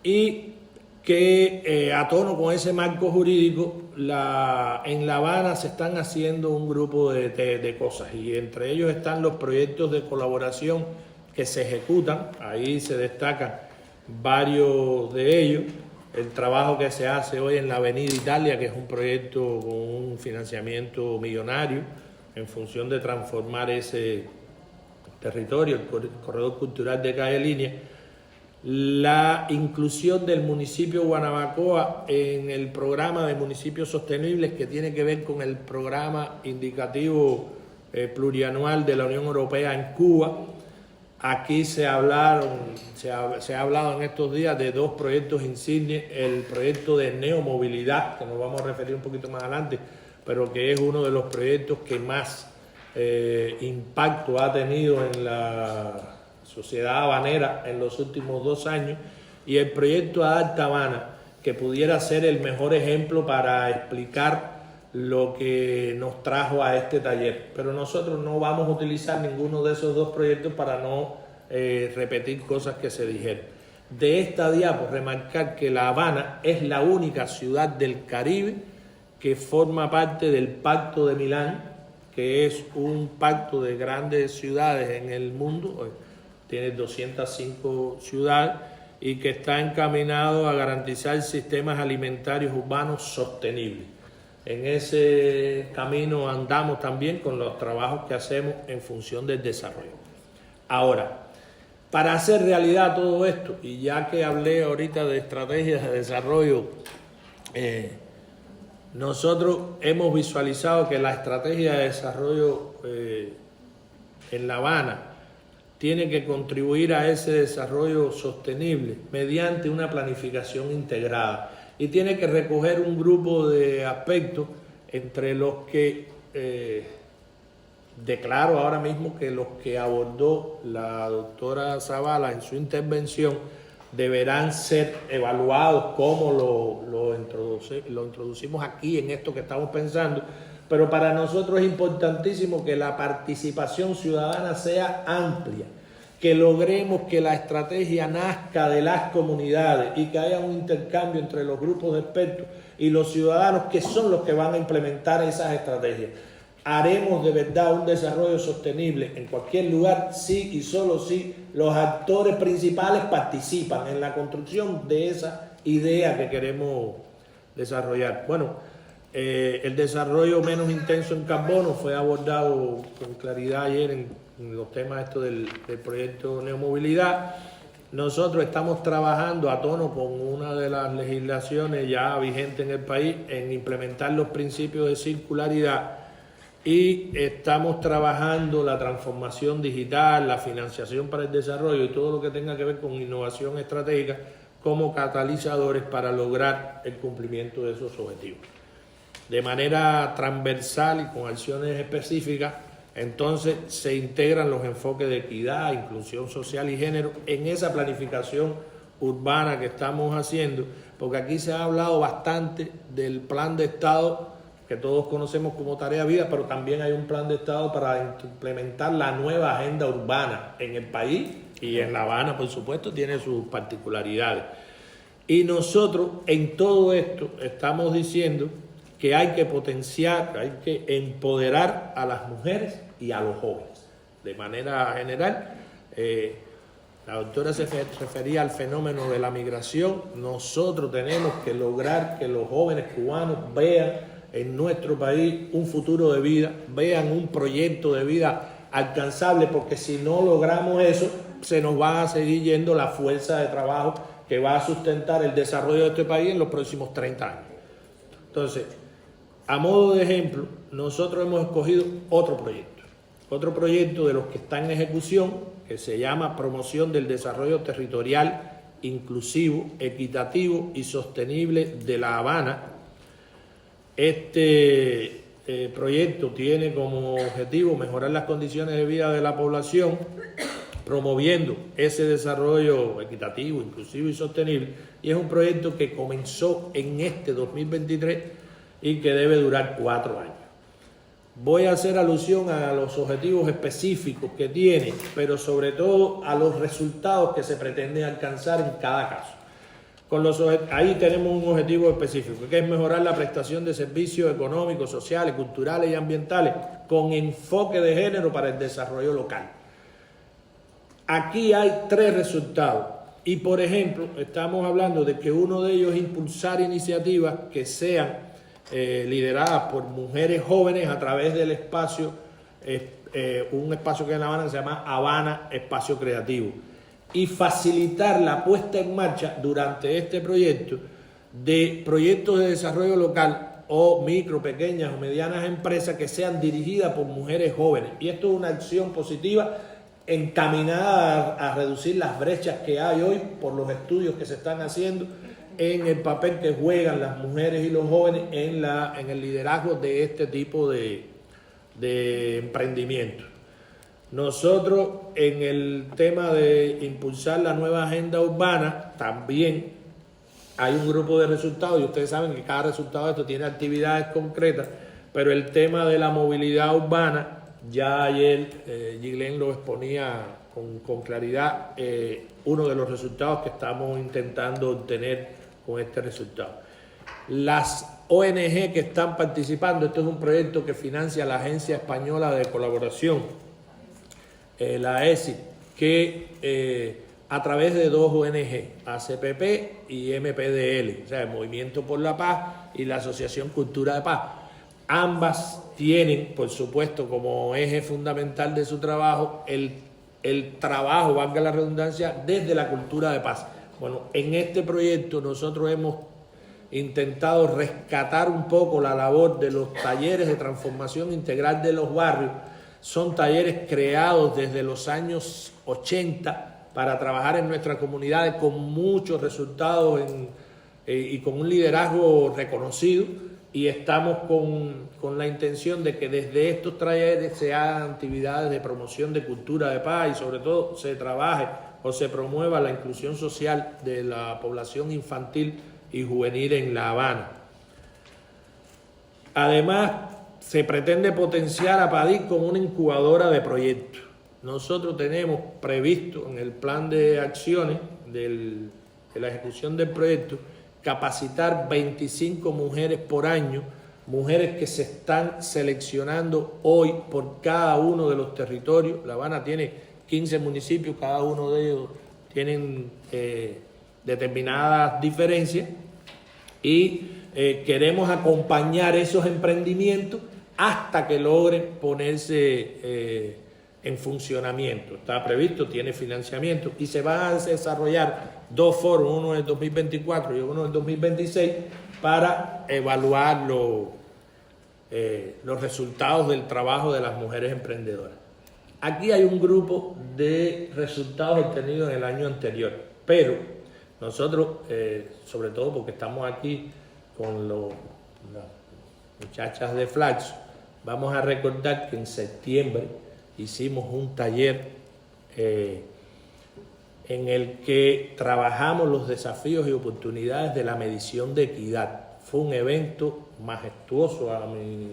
y que a tono con ese marco jurídico en La Habana se están haciendo un grupo de cosas, y entre ellos están los proyectos de colaboración que se ejecutan. Ahí se destacan varios de ellos. El trabajo que se hace hoy en la Avenida Italia, que es un proyecto con un financiamiento millonario en función de transformar ese territorio, el corredor cultural de Calle Línea. La inclusión del municipio de Guanabacoa en el programa de municipios sostenibles, que tiene que ver con el programa indicativo plurianual de la Unión Europea en Cuba. Aquí se ha hablado en estos días de dos proyectos insignes: el proyecto de neomovilidad, que nos vamos a referir un poquito más adelante, pero que es uno de los proyectos que más impacto ha tenido en la sociedad habanera en los últimos 2 años, y el proyecto Adapta Habana, que pudiera ser el mejor ejemplo para explicar lo que nos trajo a este taller. Pero nosotros no vamos a utilizar ninguno de esos dos proyectos para no repetir cosas que se dijeron. De esta diapo, remarcar que La Habana es la única ciudad del Caribe que forma parte del Pacto de Milán, que es un pacto de grandes ciudades en el mundo. Tiene 205 ciudades, y que está encaminado a garantizar sistemas alimentarios urbanos sostenibles. En ese camino andamos también con los trabajos que hacemos en función del desarrollo. Ahora, para hacer realidad todo esto, y ya que hablé ahorita de estrategias de desarrollo, nosotros hemos visualizado que la estrategia de desarrollo en La Habana tiene que contribuir a ese desarrollo sostenible mediante una planificación integrada, y tiene que recoger un grupo de aspectos, entre los que declaro ahora mismo que los que abordó la doctora Zavala en su intervención deberán ser evaluados, como lo introducimos aquí en esto que estamos pensando. Pero para nosotros es importantísimo que la participación ciudadana sea amplia, que logremos que la estrategia nazca de las comunidades y que haya un intercambio entre los grupos de expertos y los ciudadanos, que son los que van a implementar esas estrategias. Haremos de verdad un desarrollo sostenible en cualquier lugar si y solo si los actores principales participan en la construcción de esa idea que queremos desarrollar. Bueno, el desarrollo menos intenso en carbono fue abordado con claridad ayer en los temas estos del proyecto Neomovilidad. Nosotros estamos trabajando a tono con una de las legislaciones ya vigentes en el país en implementar los principios de circularidad, y estamos trabajando la transformación digital, la financiación para el desarrollo y todo lo que tenga que ver con innovación estratégica como catalizadores para lograr el cumplimiento de esos objetivos. De manera transversal y con acciones específicas, entonces se integran los enfoques de equidad, inclusión social y género en esa planificación urbana que estamos haciendo, porque aquí se ha hablado bastante del plan de Estado que todos conocemos como Tarea Vida, pero también hay un plan de Estado para implementar la nueva agenda urbana en el país, y en La Habana, por supuesto, tiene sus particularidades. Y nosotros en todo esto estamos diciendo que hay que potenciar, hay que empoderar a las mujeres y a los jóvenes. De manera general, la doctora se refería al fenómeno de la migración. Nosotros tenemos que lograr que los jóvenes cubanos vean en nuestro país un futuro de vida, vean un proyecto de vida alcanzable, porque si no logramos eso, se nos va a seguir yendo la fuerza de trabajo que va a sustentar el desarrollo de este país en los próximos 30 años. Entonces, a modo de ejemplo, nosotros hemos escogido otro proyecto. otro proyecto de los que está en ejecución, que se llama Promoción del Desarrollo Territorial Inclusivo, Equitativo y Sostenible de La Habana. Este proyecto tiene como objetivo mejorar las condiciones de vida de la población, promoviendo ese desarrollo equitativo, inclusivo y sostenible, y es un proyecto que comenzó en este 2023 y que debe durar 4 años. Voy a hacer alusión a los objetivos específicos que tiene, pero sobre todo a los resultados que se pretenden alcanzar en cada caso. Ahí tenemos un objetivo específico, que es mejorar la prestación de servicios económicos, sociales, culturales y ambientales con enfoque de género para el desarrollo local. Aquí hay 3 resultados y, por ejemplo, estamos hablando de que uno de ellos es impulsar iniciativas que sean lideradas por mujeres jóvenes a través del espacio, un espacio que en La Habana se llama Habana Espacio Creativo, y facilitar la puesta en marcha durante este proyecto de proyectos de desarrollo local o micro, pequeñas o medianas empresas que sean dirigidas por mujeres jóvenes. Y esto es una acción positiva encaminada a reducir las brechas que hay hoy por los estudios que se están haciendo en el papel que juegan las mujeres y los jóvenes en el liderazgo de este tipo de emprendimiento. Nosotros en el tema de impulsar la nueva agenda urbana también hay un grupo de resultados y ustedes saben que cada resultado de esto tiene actividades concretas, pero el tema de la movilidad urbana, ya ayer Ghislaine lo exponía con claridad, uno de los resultados que estamos intentando obtener con este resultado. Las ONG que están participando, esto es un proyecto que financia la Agencia Española de Colaboración, la ESI, que a través de 2 ONG, ACPP y MPDL, o sea, el Movimiento por la Paz y la Asociación Cultura de Paz. Ambas tienen, por supuesto, como eje fundamental de su trabajo, el trabajo, valga la redundancia, desde la cultura de paz. Bueno, en este proyecto nosotros hemos intentado rescatar un poco la labor de los talleres de transformación integral de los barrios. Son talleres creados desde los años 80 para trabajar en nuestras comunidades con muchos resultados y con un liderazgo reconocido, y estamos con la intención de que desde estos talleres se hagan actividades de promoción de cultura de paz y sobre todo se trabaje o se promueva la inclusión social de la población infantil y juvenil en La Habana. Además, se pretende potenciar a PADIC como una incubadora de proyectos. Nosotros tenemos previsto en el plan de acciones de la ejecución del proyecto capacitar 25 mujeres por año, mujeres que se están seleccionando hoy por cada uno de los territorios. La Habana tiene 15 municipios, cada uno de ellos tienen determinadas diferencias y queremos acompañar esos emprendimientos hasta que logren ponerse en funcionamiento. Está previsto, tiene financiamiento y se van a desarrollar 2 foros, uno en el 2024 y uno en el 2026, para evaluar los resultados del trabajo de las mujeres emprendedoras. Aquí hay un grupo de resultados obtenidos en el año anterior, pero nosotros, sobre todo porque estamos aquí con las muchachas de Flaxo, vamos a recordar que en septiembre hicimos un taller en el que trabajamos los desafíos y oportunidades de la medición de equidad. Fue un evento majestuoso, a mi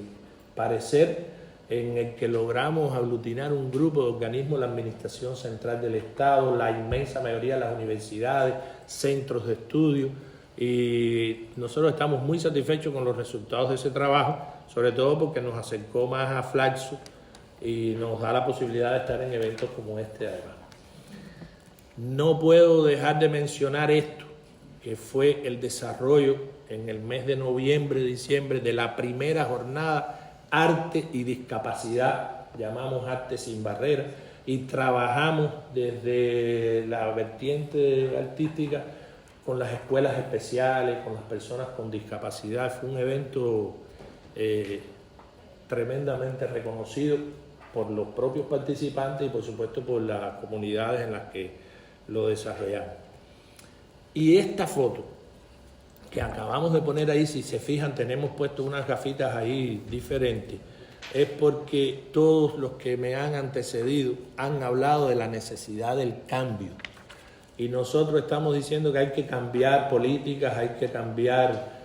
parecer, en el que logramos aglutinar un grupo de organismos de la Administración Central del Estado, la inmensa mayoría de las universidades, centros de estudio, y nosotros estamos muy satisfechos con los resultados de ese trabajo, sobre todo porque nos acercó más a Flaxo y nos da la posibilidad de estar en eventos como este además. No puedo dejar de mencionar esto, que fue el desarrollo en el mes de noviembre, diciembre, de la primera jornada Arte y Discapacidad, llamamos Arte Sin Barreras, y trabajamos desde la vertiente artística con las escuelas especiales, con las personas con discapacidad. Fue un evento tremendamente reconocido por los propios participantes y por supuesto por las comunidades en las que lo desarrollamos. Y esta foto que acabamos de poner ahí, si se fijan, tenemos puesto unas gafitas ahí diferentes, es porque todos los que me han antecedido han hablado de la necesidad del cambio. Y nosotros estamos diciendo que hay que cambiar políticas, hay que cambiar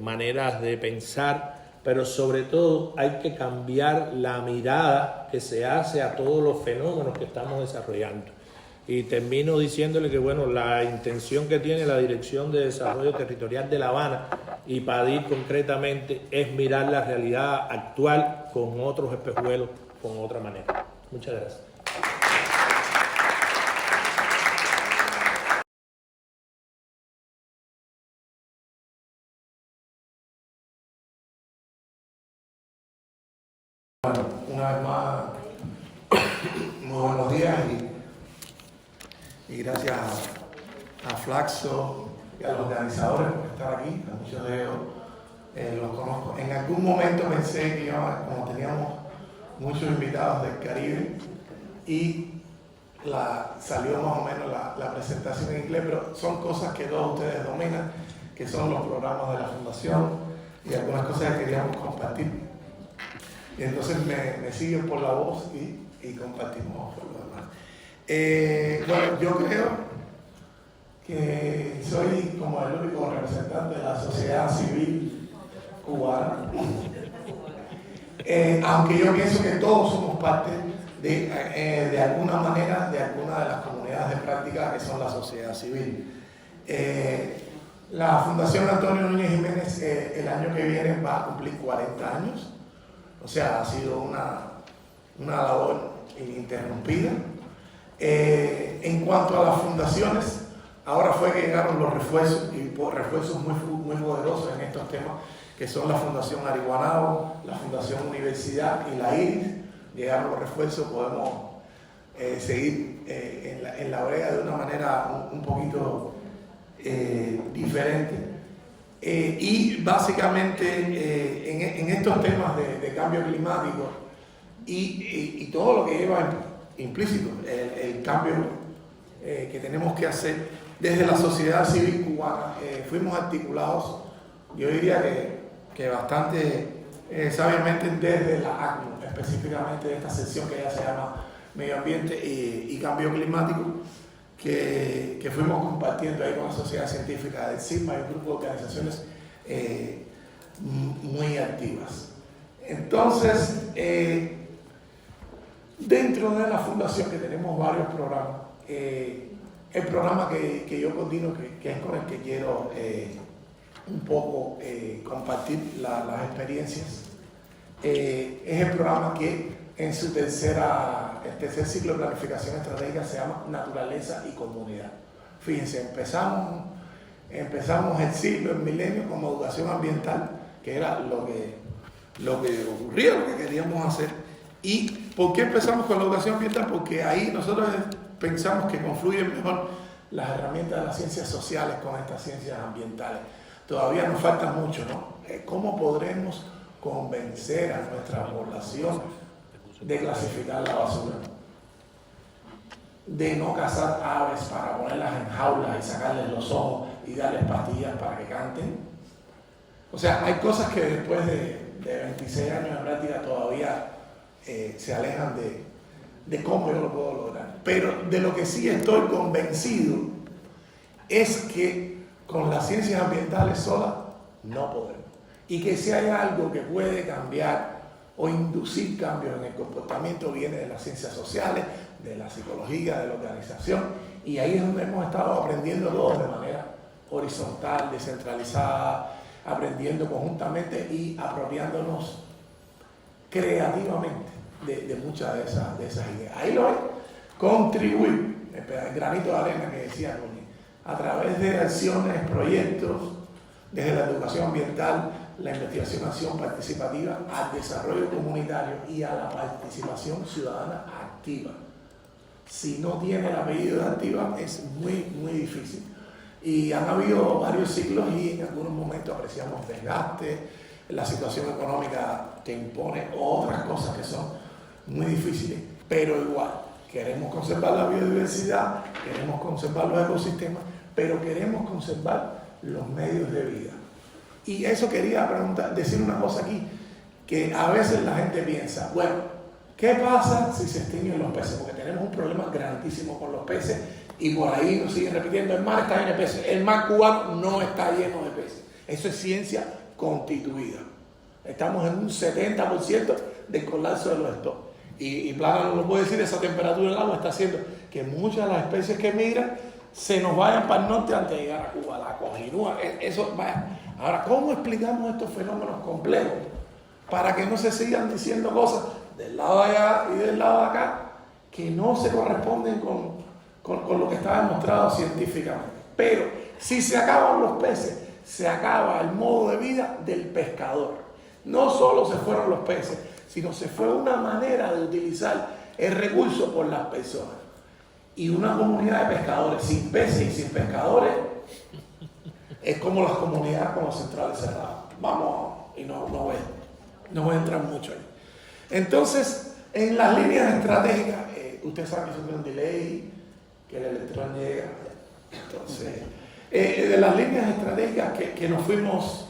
maneras de pensar, pero sobre todo hay que cambiar la mirada que se hace a todos los fenómenos que estamos desarrollando. Y termino diciéndole que, bueno, la intención que tiene la Dirección de Desarrollo Territorial de La Habana y PADIR concretamente es mirar la realidad actual con otros espejuelos, con otra manera. Muchas gracias. Bueno, una vez más, muy buenos días y gracias a Flaxo y a los organizadores por estar aquí. A muchos de ellos los conozco. En algún momento pensé que como teníamos muchos invitados del Caribe y salió más o menos la presentación en inglés, pero son cosas que todos ustedes dominan, que son los programas de la Fundación y algunas cosas que queríamos compartir. Y entonces me siguen por la voz y compartimos por lo demás. Bueno, yo creo que soy como el único representante de la sociedad civil cubana, aunque yo pienso que todos somos parte de alguna manera de alguna de las comunidades de práctica que son la sociedad civil. La Fundación Antonio Núñez Jiménez el año que viene va a cumplir 40 años. O sea, ha sido una labor ininterrumpida. En cuanto a las fundaciones, ahora fue que llegaron los refuerzos, y refuerzos muy poderosos en estos temas, que son la Fundación Ariguanao, la Fundación Universidad y la IRIS. Llegaron los refuerzos, podemos seguir en la brega de una manera un poquito diferente. Y básicamente en estos temas de cambio climático y todo lo que lleva implícito el cambio que tenemos que hacer desde la sociedad civil cubana, fuimos articulados, yo diría que bastante sabiamente desde la ACNUR, específicamente de esta sección que ya se llama Medio Ambiente y Cambio Climático, que fuimos compartiendo ahí con la sociedad científica del CISMA y un grupo de organizaciones muy activas. Entonces, dentro de la fundación que tenemos varios programas, el programa que yo coordino, que es con el que quiero un poco compartir las experiencias, es el programa que en su el tercer ciclo de planificación estratégica se llama Naturaleza y Comunidad. Fíjense, empezamos el ciclo, el milenio, como educación ambiental, que era lo que ocurría, lo que queríamos hacer. ¿Y por qué empezamos con la educación ambiental? Porque ahí nosotros pensamos que confluyen mejor las herramientas de las ciencias sociales con estas ciencias ambientales. Todavía nos falta mucho, ¿no? ¿Cómo podremos convencer a nuestra población de clasificar la basura, de no cazar aves para ponerlas en jaulas y sacarles los ojos y darles pastillas para que canten? O sea, hay cosas que después de 26 años de práctica todavía se alejan de cómo yo lo puedo lograr. Pero de lo que sí estoy convencido es que con las ciencias ambientales solas no podemos. Y que si hay algo que puede cambiar o inducir cambios en el comportamiento viene de las ciencias sociales, de la psicología, de la organización, y ahí es donde hemos estado aprendiendo todos de manera horizontal, descentralizada, aprendiendo conjuntamente y apropiándonos creativamente de muchas de esas ideas. Ahí lo es, contribuir, el granito de arena que decía Tony, a través de acciones, proyectos, desde la educación ambiental, la investigación, acción participativa, al desarrollo comunitario y a la participación ciudadana activa. Si no tiene el apellido de activa es muy difícil. Y han habido varios ciclos y en algunos momentos apreciamos desgaste, la situación económica que impone otras cosas que son muy difíciles, pero igual, queremos conservar la biodiversidad, queremos conservar los ecosistemas, pero queremos conservar los medios de vida. Y eso quería decir una cosa aquí, que a veces la gente piensa, bueno, ¿qué pasa si se extinguen los peces? Porque tenemos un problema grandísimo con los peces y por ahí nos siguen repitiendo, el mar está lleno de peces. El mar cubano no está lleno de peces. Eso es ciencia constituida. Estamos en un 70% del colapso de los stocks. Y Plana no lo puede decir, esa temperatura del agua está haciendo que muchas de las especies que migran se nos vayan para el norte antes de llegar a Cuba, la cojinúa, eso vaya. Ahora, ¿cómo explicamos estos fenómenos complejos? Para que no se sigan diciendo cosas del lado de allá y del lado de acá que no se corresponden con lo que está demostrado científicamente. Pero si se acaban los peces, se acaba el modo de vida del pescador. No solo se fueron los peces, sino se fue una manera de utilizar el recurso por las personas. Y una comunidad de pescadores sin peces y sin pescadores es como las comunidades con los centrales cerrados. Vamos, y no voy a entrar mucho ahí. Entonces, en las líneas estratégicas, ustedes saben que es un delay, que el electrón llega. Entonces, de las líneas estratégicas que nos fuimos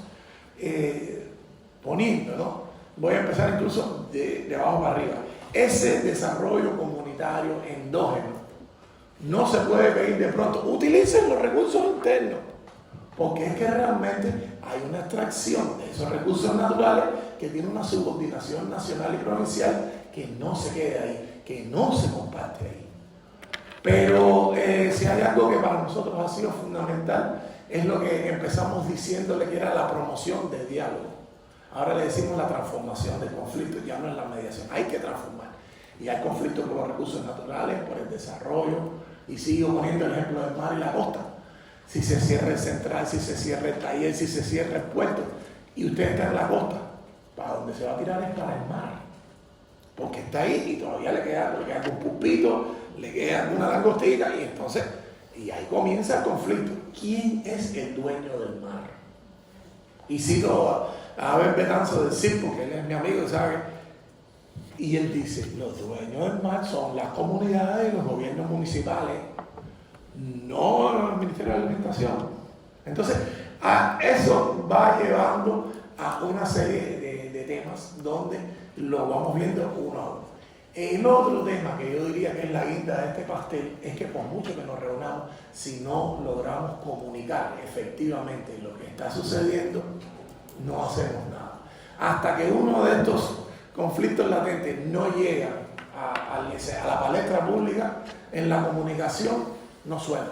poniendo, ¿no? Voy a empezar incluso de abajo para arriba. Ese desarrollo comunitario endógeno no se puede pedir de pronto. Utilicen los recursos internos, porque es que realmente hay una extracción de esos recursos naturales que tiene una subordinación nacional y provincial que no se queda ahí, que no se comparte ahí. Pero si hay algo que para nosotros ha sido fundamental, es lo que empezamos diciéndole que era la promoción del diálogo. Ahora le decimos la transformación del conflicto, ya no es la mediación, hay que transformar. Y hay conflictos por los recursos naturales, por el desarrollo, y sigo poniendo el ejemplo del mar y la costa. Si se cierra el central, si se cierra el taller, si se cierra el puerto, y usted está en la costa, para donde se va a tirar es para el mar. Porque está ahí y todavía le queda algún pulpito, le queda alguna langostita, y entonces, y ahí comienza el conflicto. ¿Quién es el dueño del mar? Y cito a Abel Betanzo del CIRPO, que él es mi amigo, ¿sabe? Y él dice, los dueños del mar son las comunidades y los gobiernos municipales, no el Ministerio de Alimentación. Entonces, eso va llevando a una serie de temas donde lo vamos viendo uno a uno. El otro tema que yo diría que es la guinda de este pastel es que por mucho que nos reunamos, si no logramos comunicar efectivamente lo que está sucediendo, no hacemos nada. Hasta que uno de estos conflictos latentes no llega a la palestra pública, en la comunicación no suena.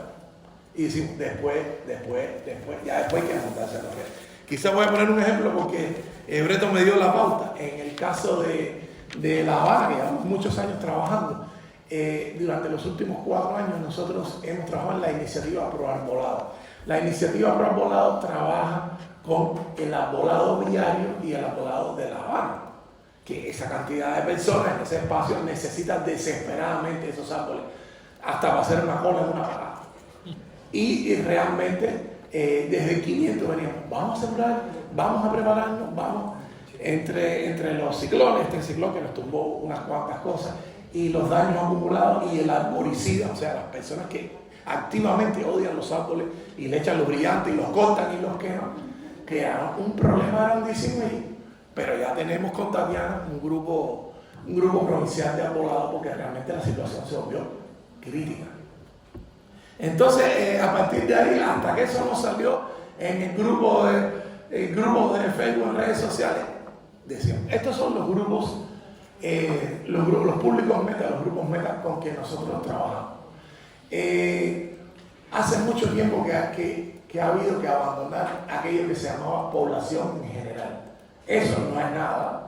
Y decimos, después, ya después hay que montarse a la red. Quizás voy a poner un ejemplo porque Breto me dio la pauta. En el caso de La Habana, que llevamos muchos años trabajando, durante los últimos 4 años nosotros hemos trabajado en la iniciativa Pro Arbolado. La iniciativa Pro Arbolado trabaja con el arbolado viario y el arbolado de La Habana, que esa cantidad de personas en ese espacio necesitan desesperadamente esos árboles, hasta para hacer una cola en una parada. Y realmente desde 500 veníamos, vamos a sembrar, vamos a prepararnos, vamos, entre los ciclones, este ciclón que nos tumbó unas cuantas cosas, y los daños acumulados, y el arboricida, o sea, las personas que activamente odian los árboles y le echan los brillantes y los cortan y los queman, crearon un problema grandísimo ahí. Pero ya tenemos con Tatiana un grupo provincial de arbolados, porque realmente la situación se volvió crítica. Entonces, a partir de ahí, hasta que eso nos salió en el grupo de Facebook, en redes sociales, decíamos, estos son los grupos, los públicos meta, los grupos meta con que nosotros trabajamos. Hace mucho tiempo que ha habido que abandonar aquello que se llamaba población en general. Eso no es nada.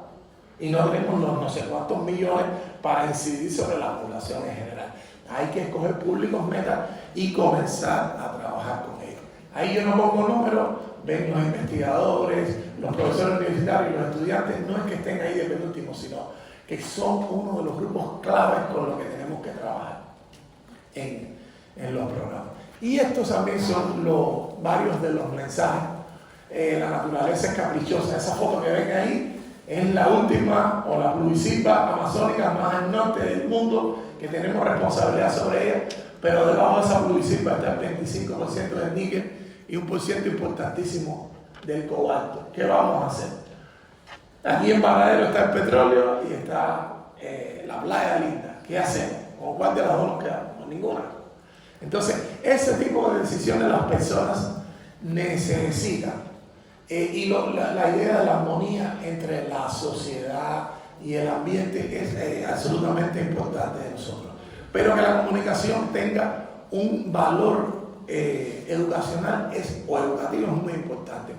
Y no tenemos los no sé cuántos millones para incidir sobre la población en general. Hay que escoger públicos metas y comenzar a trabajar con ellos. Ahí yo no pongo números, ven los investigadores, los profesores universitarios, los estudiantes, no es que estén ahí de penúltimo, sino que son uno de los grupos claves con los que tenemos que trabajar en los programas. Y estos también son varios de los mensajes. La naturaleza es caprichosa. Esa foto que ven ahí Es la última o la pluvicilva amazónica más al norte del mundo, que tenemos responsabilidad sobre ella, pero debajo de esa pluvicilva está el 25% del níquel y un por ciento importantísimo del cobalto. ¿Qué vamos a hacer? Aquí en Varadero está el petróleo y está la playa linda. ¿Qué hacemos? ¿Con cuál de las dos nos quedamos? Con ninguna. Entonces, ese tipo de decisiones las personas necesitan. Y la idea de la armonía entre la sociedad y el ambiente es absolutamente importante de nosotros. Pero que la comunicación tenga un valor educacional o educativo es muy importante.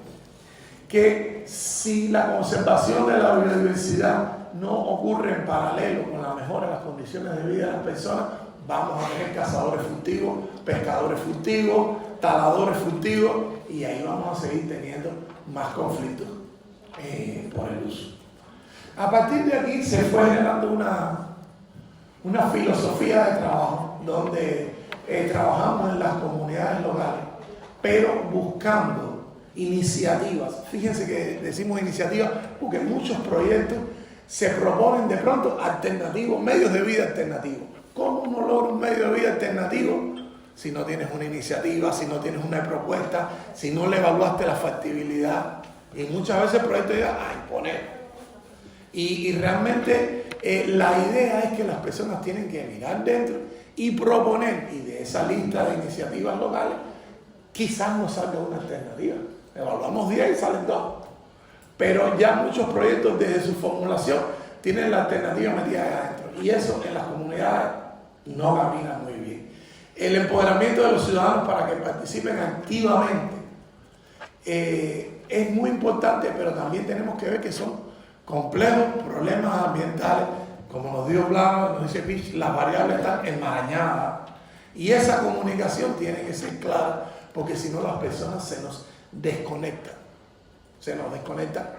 Que si la conservación de la biodiversidad no ocurre en paralelo con la mejora de las condiciones de vida de las personas, vamos a tener cazadores furtivos, pescadores furtivos, taladores furtivos, y ahí vamos a seguir teniendo más conflictos por el uso. A partir de aquí se fue generando una filosofía de trabajo donde trabajamos en las comunidades locales, pero buscando iniciativas. Fíjense que decimos iniciativas porque muchos proyectos se proponen de pronto alternativos, medios de vida alternativos. ¿Cómo uno logra un medio de vida alternativo si no tienes una iniciativa, si no tienes una propuesta, si no le evaluaste la factibilidad? Y muchas veces el proyecto llega a imponer. Y realmente la idea es que las personas tienen que mirar dentro y proponer, y de esa lista de iniciativas locales quizás nos salga una alternativa. Evaluamos 10 y salen 2. Pero ya muchos proyectos desde su formulación tienen la alternativa metida ahí adentro. Y eso en las comunidades no camina muy bien. El empoderamiento de los ciudadanos para que participen activamente es muy importante, pero también tenemos que ver que son complejos problemas ambientales. Como nos dio Blanco, nos dice Pich, las variables están enmarañadas. Y esa comunicación tiene que ser clara, porque si no las personas se nos desconectan.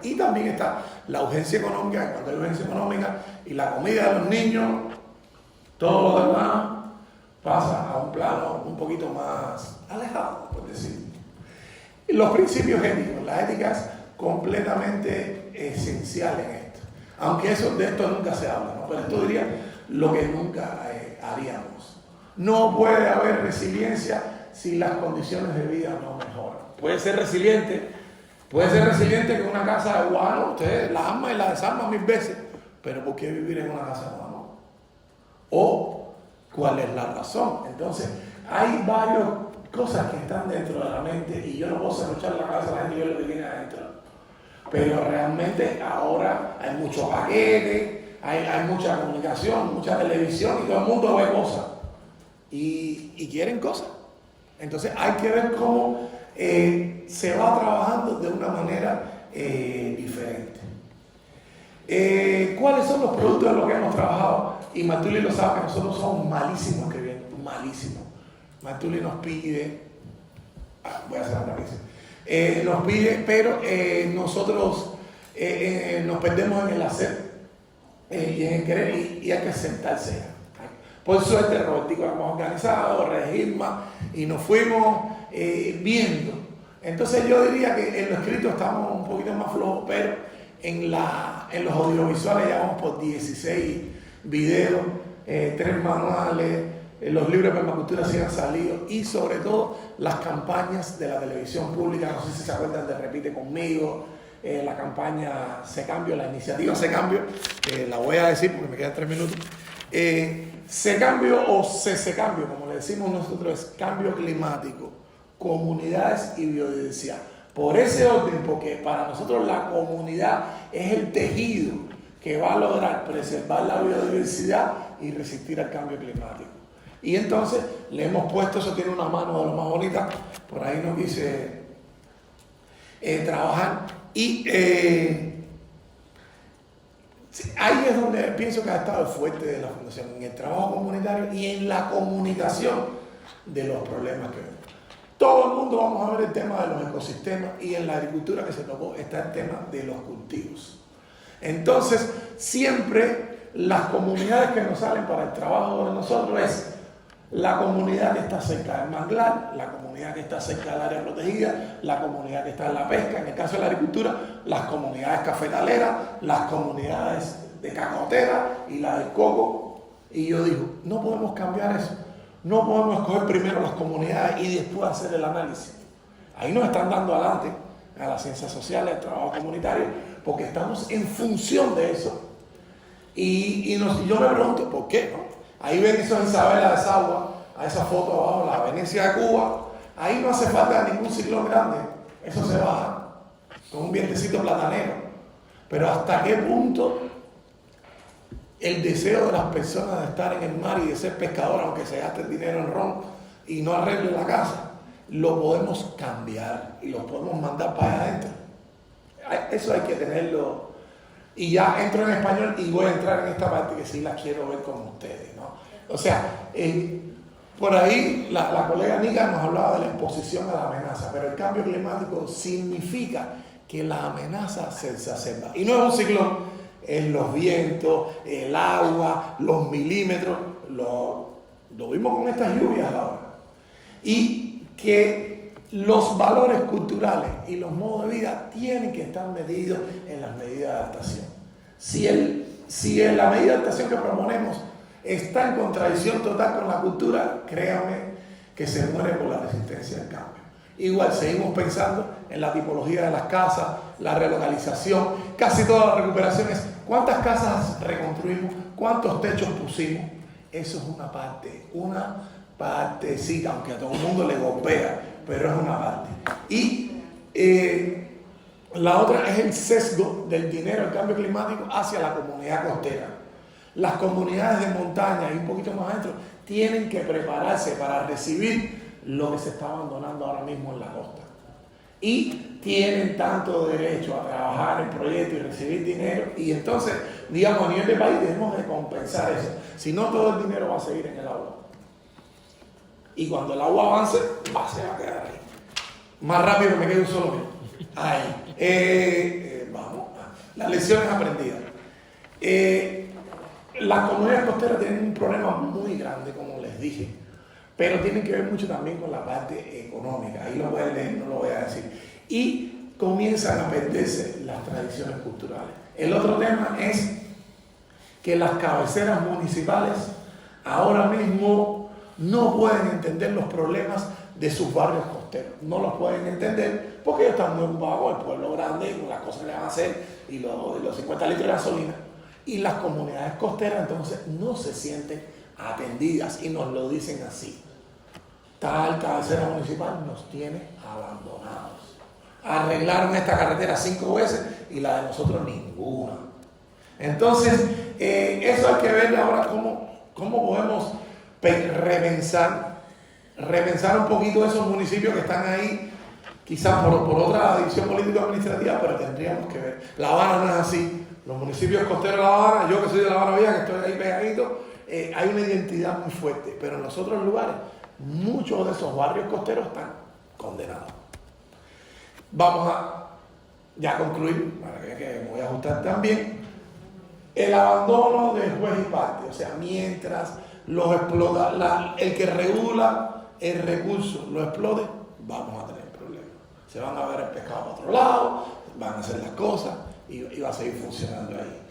Y también está la urgencia económica, y cuando hay urgencia económica y la comida de los niños, todo lo demás pasa a un plano un poquito más alejado, por decir. Y los principios éticos, la ética es completamente esencial en esto. Aunque de esto nunca se habla, ¿no? Pero esto diría lo que nunca haríamos. No puede haber resiliencia si las condiciones de vida no mejoran. Puede ser resiliente con una casa de guano, usted la ama y la desarma 1000 veces, pero ¿por qué vivir en una casa de guano? ¿O cuál es la razón? Entonces, hay varias cosas que están dentro de la mente y yo no puedo cerruchar la cabeza a la gente y yo lo que tiene adentro. Pero realmente ahora hay mucho paquete, hay mucha comunicación, mucha televisión y todo el mundo ve cosas y quieren cosas. Entonces hay que ver cómo se va trabajando de una manera diferente. ¿Cuáles son los productos de lo que hemos trabajado? Y Martuli lo sabe que nosotros somos malísimos escribiendo, malísimos. Martuli nos pide, voy a hacer la revisión, nos pide, pero nosotros nos perdemos en el hacer y en el querer y hay que sentarse ya. Por suerte, Robertico lo hemos organizado, Regirma, y nos fuimos viendo. Entonces yo diría que en lo escrito estamos un poquito más flojos, pero en los audiovisuales ya vamos por 16 videos, 3 manuales, los libros de permacultura sí han salido y sobre todo las campañas de la televisión pública. No sé si se acuerdan de Repite Conmigo, la campaña Se Cambio, la iniciativa Se Cambio, la voy a decir porque me quedan 3 minutos. Se Cambio o Se Cambio, como le decimos nosotros, es cambio climático, comunidades y biodiversidad. Por ese orden, porque para nosotros la comunidad es el tejido que va a lograr preservar la biodiversidad y resistir al cambio climático. Y entonces le hemos puesto, eso tiene una mano de lo más bonita, por ahí nos dice trabajar. Y ahí es donde pienso que ha estado el fuerte de la Fundación, en el trabajo comunitario y en la comunicación de los problemas que vemos. Todo el mundo vamos a ver el tema de los ecosistemas y en la agricultura que se tocó está el tema de los cultivos. Entonces, siempre las comunidades que nos salen para el trabajo de nosotros es la comunidad que está cerca del manglar, la comunidad que está cerca del área protegida, la comunidad que está en la pesca, en el caso de la agricultura, las comunidades cafetaleras, las comunidades de cacotera y la del coco. Y yo digo, no podemos cambiar eso. No podemos escoger primero las comunidades y después hacer el análisis. Ahí nos están dando adelante a las ciencias sociales, al trabajo comunitario, porque estamos en función de eso. Y yo me pregunto, ¿por qué? ¿No? Ahí ven esos Isabela de Sagua, a esa foto abajo, la Venecia de Cuba. Ahí no hace falta ningún ciclón grande. Eso se baja con un vientecito platanero. Pero ¿hasta qué punto el deseo de las personas de estar en el mar y de ser pescador, aunque se gaste el dinero en ron y no arregle la casa, lo podemos cambiar y lo podemos mandar para allá adentro? Eso hay que tenerlo. Y ya entro en español y voy a entrar en esta parte que sí la quiero ver con ustedes, ¿no? O sea, por ahí la colega Nica nos hablaba de la exposición a la amenaza, pero el cambio climático significa que la amenaza se exacerba. Y no es un ciclón, es los vientos, el agua, los milímetros, lo vimos con estas lluvias ahora. Y que los valores culturales y los modos de vida tienen que estar medidos en las medidas de adaptación. Si la medida de adaptación que proponemos está en contradicción total con la cultura, créanme que se muere por la resistencia al cambio. Igual seguimos pensando en la tipología de las casas, la relocalización, casi todas las recuperaciones. ¿Cuántas casas reconstruimos? ¿Cuántos techos pusimos? Eso es una partecita, aunque a todo el mundo le golpea, pero es una parte. Y la otra es el sesgo del dinero del cambio climático hacia la comunidad costera. Las comunidades de montaña y un poquito más adentro tienen que prepararse para recibir lo que se está abandonando ahora mismo en la costa. Y tienen tanto derecho a trabajar en proyectos y recibir dinero. Y entonces, digamos, a nivel de país debemos de compensar eso. Si no, todo el dinero va a seguir en el agua. Y cuando el agua avance, se va a quedar ahí. Más rápido me quedo un solo minuto. Ahí. Vamos. Las lecciones aprendidas. Las comunidades costeras tienen un problema muy grande, como les dije, pero tienen que ver mucho también con la parte económica. Ahí lo voy a leer, no lo voy a decir. Y comienzan a perderse las tradiciones culturales. El otro tema es que las cabeceras municipales ahora mismo no pueden entender los problemas de sus barrios costeros. No los pueden entender porque ellos están muy ocupados con el pueblo grande, con las cosas que le van a hacer y los 50 litros de gasolina. Y las comunidades costeras entonces no se sienten atendidas y nos lo dicen así. Tal cabecera municipal nos tiene abandonados. Arreglaron esta carretera 5 veces y la de nosotros ninguna. Entonces, eso hay que ver ahora cómo podemos repensar un poquito esos municipios que están ahí, quizás por otra división político-administrativa, pero tendríamos que ver. La Habana no es así. Los municipios costeros de La Habana, yo que soy de La Habana Vieja, que estoy ahí pegadito, hay una identidad muy fuerte, pero en los otros lugares, muchos de esos barrios costeros están condenados. Vamos a ya concluir, para que me voy a ajustar también, el abandono de juez y parte, o sea, mientras los explota, el que regula el recurso lo explote, vamos a tener problemas. Se van a ver el pescado para otro lado, van a hacer las cosas y va a seguir funcionando ahí.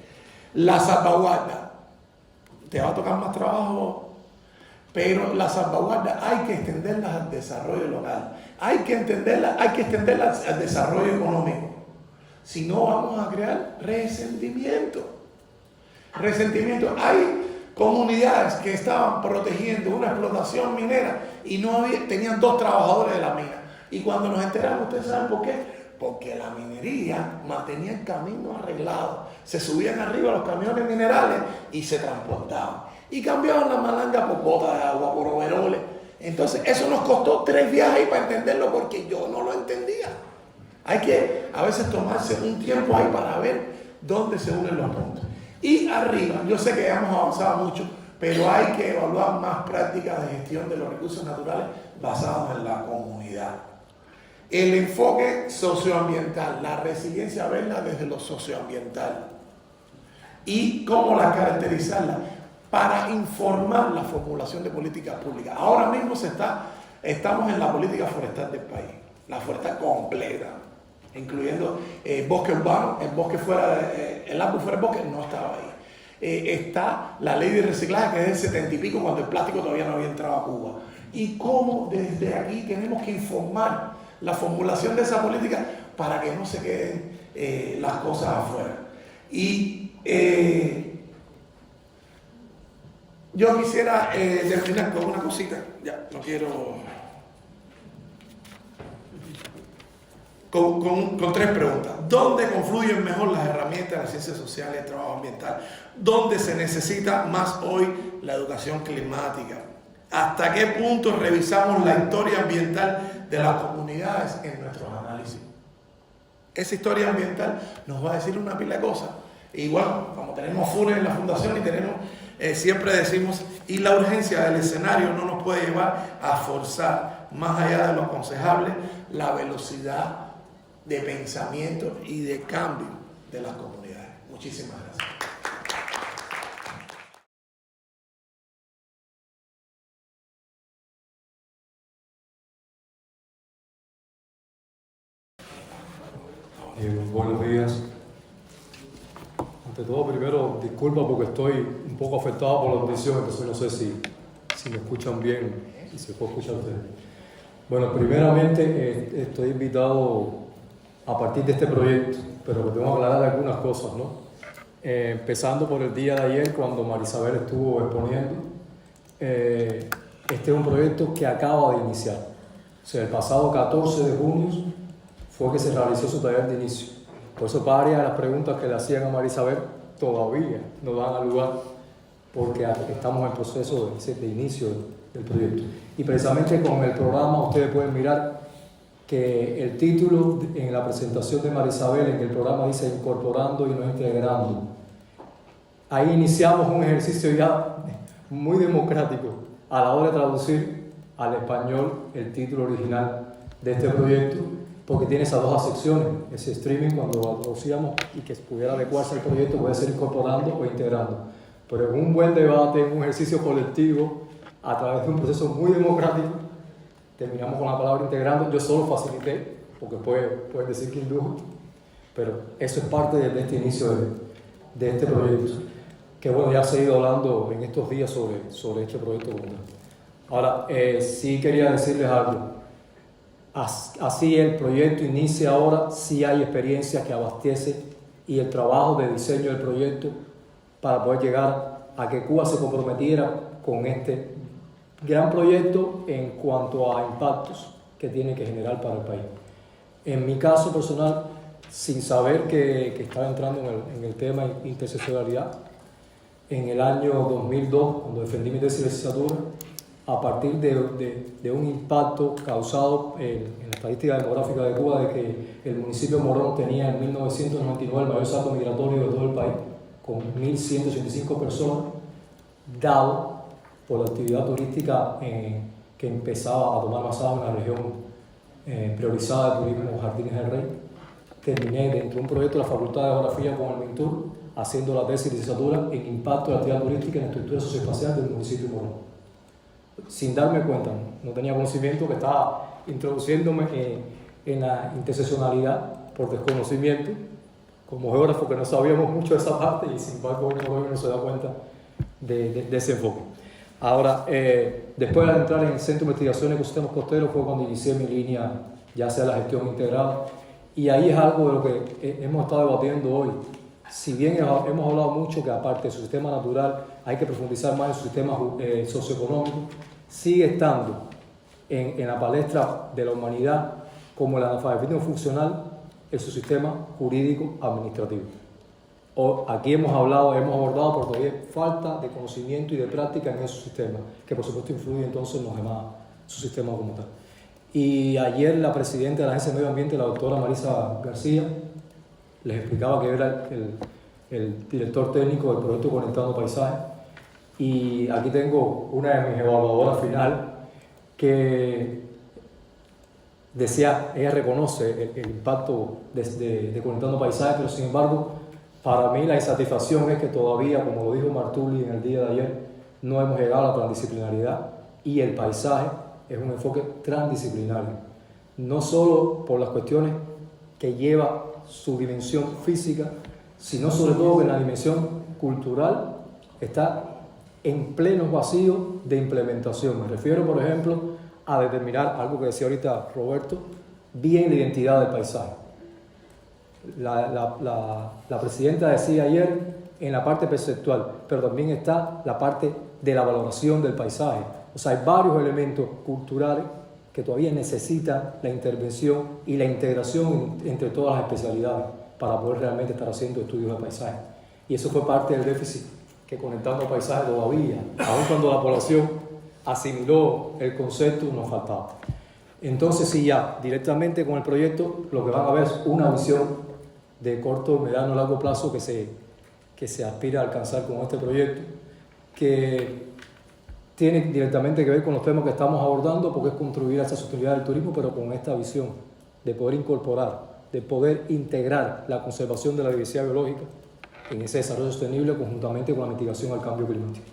La salvaguarda, te va a tocar más trabajo, pero la salvaguarda hay que extenderlas al desarrollo local, hay que extenderlas al desarrollo económico. Si no, vamos a crear resentimiento. Hay comunidades que estaban protegiendo una explotación minera y tenían 2 trabajadores de la mina. Y cuando nos enteramos, ¿ustedes saben por qué? Porque la minería mantenía el camino arreglado. Se subían arriba los camiones minerales y se transportaban. Y cambiaban la malanga por botas de agua, por overoles. Entonces, eso nos costó 3 viajes para entenderlo porque yo no lo entendía. Hay que a veces tomarse un tiempo ahí para ver dónde se unen los puntos. Y arriba, yo sé que hemos avanzado mucho, pero hay que evaluar más prácticas de gestión de los recursos naturales basados en la comunidad. El enfoque socioambiental, la resiliencia, verla desde lo socioambiental. ¿Y cómo la caracterizarla? para informar la formulación de políticas públicas. Ahora mismo estamos en la política forestal del país, la forestal completa, incluyendo bosque urbano, el bosque el árbol fuera del bosque no estaba ahí. Está la ley de reciclaje, que es del 70 y pico, cuando el plástico todavía no había entrado a Cuba. Y cómo desde aquí tenemos que informar la formulación de esa política para que no se queden las cosas afuera. Y yo quisiera terminar con una cosita, ya, no quiero... Con tres preguntas. ¿Dónde confluyen mejor las herramientas de las ciencias sociales y el trabajo ambiental? ¿Dónde se necesita más hoy la educación climática? ¿Hasta qué punto revisamos la historia ambiental de las comunidades en nuestros análisis? Esa historia ambiental nos va a decir una pila de cosas. Igual, como tenemos FUNES en la fundación y tenemos, siempre decimos, y la urgencia del escenario no nos puede llevar a forzar, más allá de lo aconsejable, la velocidad de pensamiento y de cambio de las comunidades. Muchísimas gracias. Buenos días. Ante todo, primero, disculpa porque estoy un poco afectado por la audición, entonces no sé si me escuchan bien y se puede escuchar ustedes. Bueno, primeramente estoy invitado a partir de este proyecto, pero que tengo que aclarar algunas cosas, ¿no? Empezando por el día de ayer, cuando Marisabel estuvo exponiendo, este es un proyecto que acaba de iniciar. O sea, el pasado 14 de junio fue que se realizó su taller de inicio. Por eso varias de las preguntas que le hacían a Marisabel todavía no dan lugar, porque estamos en proceso de inicio del proyecto. Y precisamente con el programa ustedes pueden mirar que el título en la presentación de Marisabel en el programa dice incorporando y no integrando. Ahí iniciamos un ejercicio ya muy democrático a la hora de traducir al español el título original de este proyecto, porque tiene esas dos acepciones, ese streaming cuando lo traducíamos y que pudiera adecuarse al proyecto puede ser incorporando o integrando. Pero en un buen debate, en un ejercicio colectivo, a través de un proceso muy democrático, terminamos con la palabra integrando. Yo solo facilité, porque pueden decir que indujo, pero eso es parte de este inicio de este proyecto, que bueno, ya se ha ido hablando en estos días sobre este proyecto como tal. Ahora, sí quería decirles algo. Así el proyecto inicia ahora, sí hay experiencia que abastece y el trabajo de diseño del proyecto para poder llegar a que Cuba se comprometiera con este gran proyecto en cuanto a impactos que tiene que generar para el país. En mi caso personal, sin saber que estaba entrando en el tema de interseccionalidad, en el año 2002, cuando defendí mi tesis de licenciatura, a partir de un impacto causado en la estadística demográfica de Cuba, de que el municipio de Morón tenía en 1999 el mayor saldo migratorio de todo el país, con 1.185 personas, dado por la actividad turística que empezaba a tomar basado en la región priorizada de turismo Jardines del Rey. Terminé dentro de un proyecto de la Facultad de Geografía con el MINTUR, haciendo la tesis de licenciatura en impacto de la actividad turística en la estructura socioespacial del municipio de Morón. Sin darme cuenta, no tenía conocimiento que estaba introduciéndome en la interseccionalidad por desconocimiento, como geógrafo que no sabíamos mucho de esa parte y sin embargo uno se da cuenta de ese enfoque. Ahora, después de entrar en el Centro de Investigación de Ecosistemas Costeros fue cuando inicié mi línea, ya sea la gestión integrada, y ahí es algo de lo que hemos estado debatiendo hoy. Si bien hemos hablado mucho que aparte de su sistema natural hay que profundizar más en su sistema socioeconómico, sigue estando en la palestra de la humanidad como el analfabetismo funcional en su sistema jurídico administrativo. Aquí hemos abordado por todavía falta de conocimiento y de práctica en esos sistemas, que por supuesto influye entonces en los demás sistemas como tal. Y ayer la presidenta de la Agencia de Medio Ambiente, la doctora Marisa García, les explicaba que era el director técnico del proyecto Conectando Paisajes, y aquí tengo una de mis evaluadoras final que decía, ella reconoce el impacto de Conectando Paisajes, pero sin embargo Para mí la insatisfacción es que todavía, como lo dijo Martulli en el día de ayer, no hemos llegado a la transdisciplinaridad y el paisaje es un enfoque transdisciplinario. No solo por las cuestiones que lleva su dimensión física, sino sobre todo que en la dimensión cultural está en plenos vacíos de implementación. Me refiero, por ejemplo, a determinar algo que decía ahorita Roberto, bien la identidad del paisaje. La presidenta decía ayer en la parte perceptual, pero también está la parte de la valoración del paisaje. O sea, hay varios elementos culturales que todavía necesitan la intervención y la integración entre todas las especialidades para poder realmente estar haciendo estudios de paisaje. Y eso fue parte del déficit que conectando paisaje todavía, aun cuando la población asimiló el concepto, nos faltaba. Entonces, sí, ya directamente con el proyecto, lo que van a ver es una visión de corto, mediano, largo plazo que se aspira a alcanzar con este proyecto, que tiene directamente que ver con los temas que estamos abordando, porque es contribuir a esa sostenibilidad del turismo, pero con esta visión de poder incorporar, de poder integrar la conservación de la diversidad biológica en ese desarrollo sostenible conjuntamente con la mitigación al cambio climático.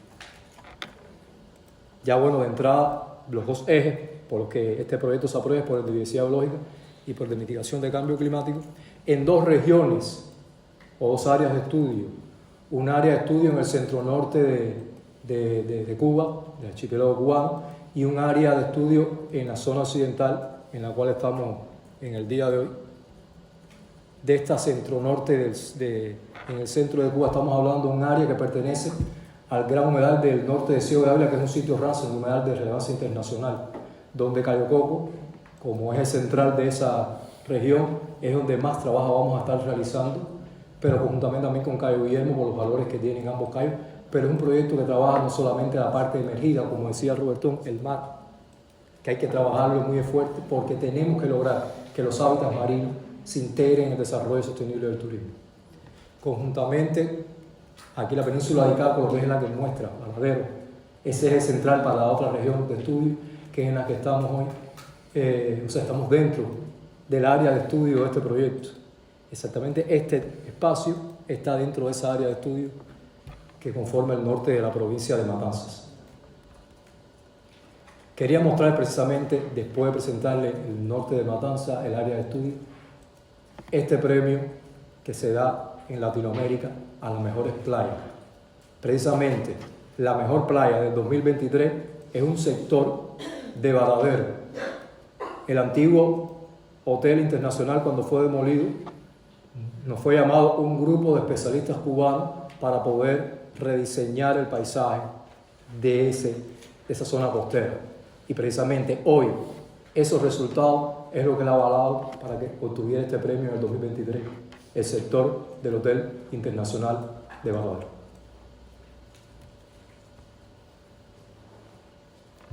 Ya bueno, de entrada, los dos ejes por los que este proyecto se aprueba es por el de diversidad biológica y por el de mitigación de cambio climático, en dos regiones o dos áreas de estudio. Un área de estudio en el centro norte de Cuba, del archipiélago cubano, y un área de estudio en la zona occidental, en la cual estamos en el día de hoy. De esta centro norte, en el centro de Cuba, estamos hablando de un área que pertenece al gran humedal del norte de Ciego de Ávila, que es un sitio raso, un humedal de relevancia internacional, donde Cayo Coco, como eje central de esa región, es donde más trabajo vamos a estar realizando, pero conjuntamente también con Cayo Guillermo por los valores que tienen ambos cayos. Pero es un proyecto que trabaja no solamente la parte emergida, como decía Robertón, el mar, que hay que trabajarlo muy fuerte porque tenemos que lograr que los hábitats marinos se integren en el desarrollo sostenible del turismo. Conjuntamente, aquí la península de Icaco, lo que es la que muestra, Varadero, ese eje central para la otra región de estudio, que es en la que estamos hoy, o sea, estamos dentro del área de estudio de este proyecto. Exactamente este espacio está dentro de esa área de estudio que conforma el norte de la provincia de Matanzas. Quería mostrar precisamente, después de presentarle el norte de Matanzas, el área de estudio, este premio que se da en Latinoamérica a las mejores playas. Precisamente, la mejor playa del 2023 es un sector de Varadero. El antiguo Hotel Internacional, cuando fue demolido, nos fue llamado un grupo de especialistas cubanos para poder rediseñar el paisaje de esa zona costera. Y precisamente hoy, esos resultados es lo que le ha avalado para que obtuviera este premio en el 2023, el sector del Hotel Internacional de Varadero.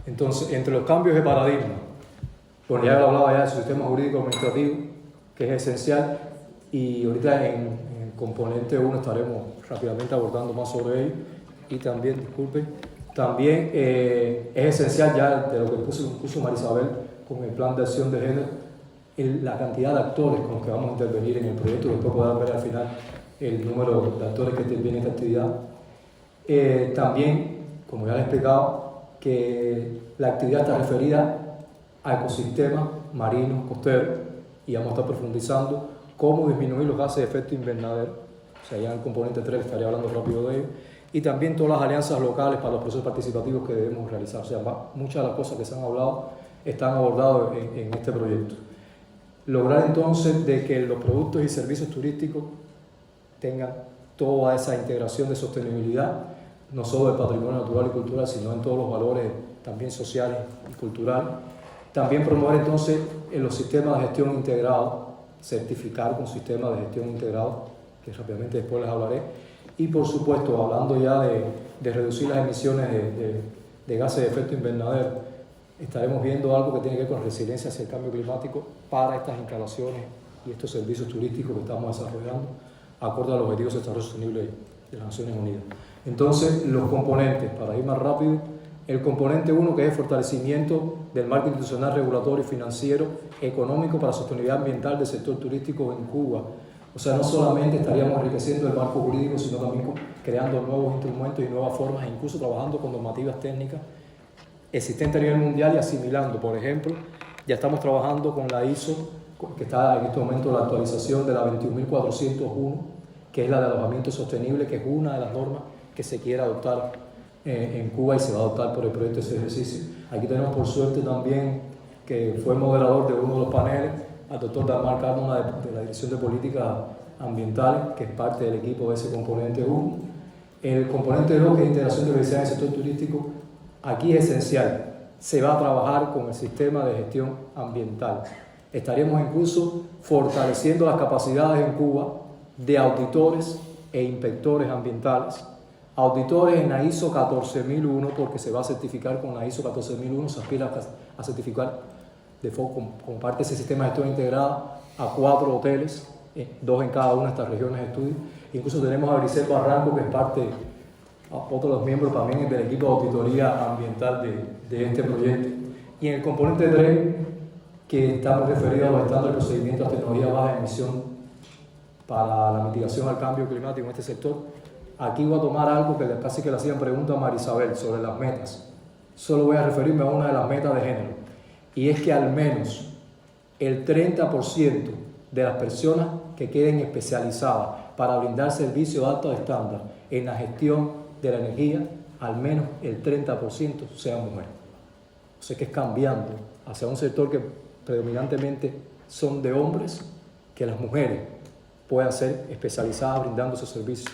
Entonces, entre los cambios de paradigma, bueno, ya hablaba ya de su sistema jurídico administrativo, que es esencial, y ahorita en el componente 1 estaremos rápidamente abordando más sobre ello. Y también, disculpen, también es esencial ya de lo que puso Marisabel con el plan de acción de género, la cantidad de actores con los que vamos a intervenir en el proyecto. Después podrán ver al final el número de actores que intervienen en esta actividad. También, como ya les he explicado, que la actividad está referida a ecosistemas marinos, costeros, y vamos a estar profundizando cómo disminuir los gases de efecto invernadero. O sea, ya en el componente 3 estaré hablando rápido de ello. Y también todas las alianzas locales para los procesos participativos que debemos realizar. O sea, muchas de las cosas que se han hablado están abordadas en este proyecto. Lograr entonces de que los productos y servicios turísticos tengan toda esa integración de sostenibilidad, no solo del patrimonio natural y cultural, sino en todos los valores también sociales y culturales. También promover entonces en los sistemas de gestión integrados, certificar con sistemas de gestión integrados, que rápidamente después les hablaré. Y por supuesto, hablando ya de reducir las emisiones de gases de efecto invernadero, estaremos viendo algo que tiene que ver con resiliencia hacia el cambio climático para estas instalaciones y estos servicios turísticos que estamos desarrollando, acorde a los objetivos de desarrollo sostenible de las Naciones Unidas. Entonces, los componentes, para ir más rápido, el componente 1, que es el fortalecimiento del marco institucional, regulatorio, financiero, económico para la sostenibilidad ambiental del sector turístico en Cuba, O sea, no solamente estaríamos enriqueciendo el marco jurídico, sino también creando nuevos instrumentos y nuevas formas, e incluso trabajando con normativas técnicas existentes a nivel mundial y asimilando. Por ejemplo, ya estamos trabajando con la ISO, que está en este momento la actualización de la 21.401, que es la de alojamiento sostenible, que es una de las normas que se quiere adoptar en Cuba y se va a adoptar por el proyecto de ese ejercicio. Aquí tenemos por suerte también que fue moderador de uno de los paneles, al doctor Dalmar Cármona de la Dirección de Políticas Ambientales, que es parte del equipo de ese componente 1. El componente 2, que es integración de diversidad en el sector turístico, aquí es esencial. Se va a trabajar con el sistema de gestión ambiental. Estaríamos incluso fortaleciendo las capacidades en Cuba de auditores e inspectores ambientales. Auditores en la ISO 14001, porque se va a certificar con la ISO 14001, se aspira a certificar como parte de ese sistema de gestión integrada a 4 hoteles, 2 en cada una de estas regiones de estudio. Incluso tenemos a Grisel Barranco, que es parte, otro de los miembros también del equipo de auditoría ambiental de este proyecto. Y en el componente 3, que estamos referidos a los estándares de procedimientos de tecnología baja emisión para la mitigación al cambio climático en este sector, aquí voy a tomar algo que casi que le hacían pregunta a Marisabel sobre las metas. Solo voy a referirme a una de las metas de género, y es que al menos el 30% de las personas que queden especializadas para brindar servicios de alto estándar en la gestión de la energía, al menos el 30% sean mujeres. O sea que es cambiando hacia un sector que predominantemente son de hombres, que las mujeres puedan ser especializadas brindando esos servicios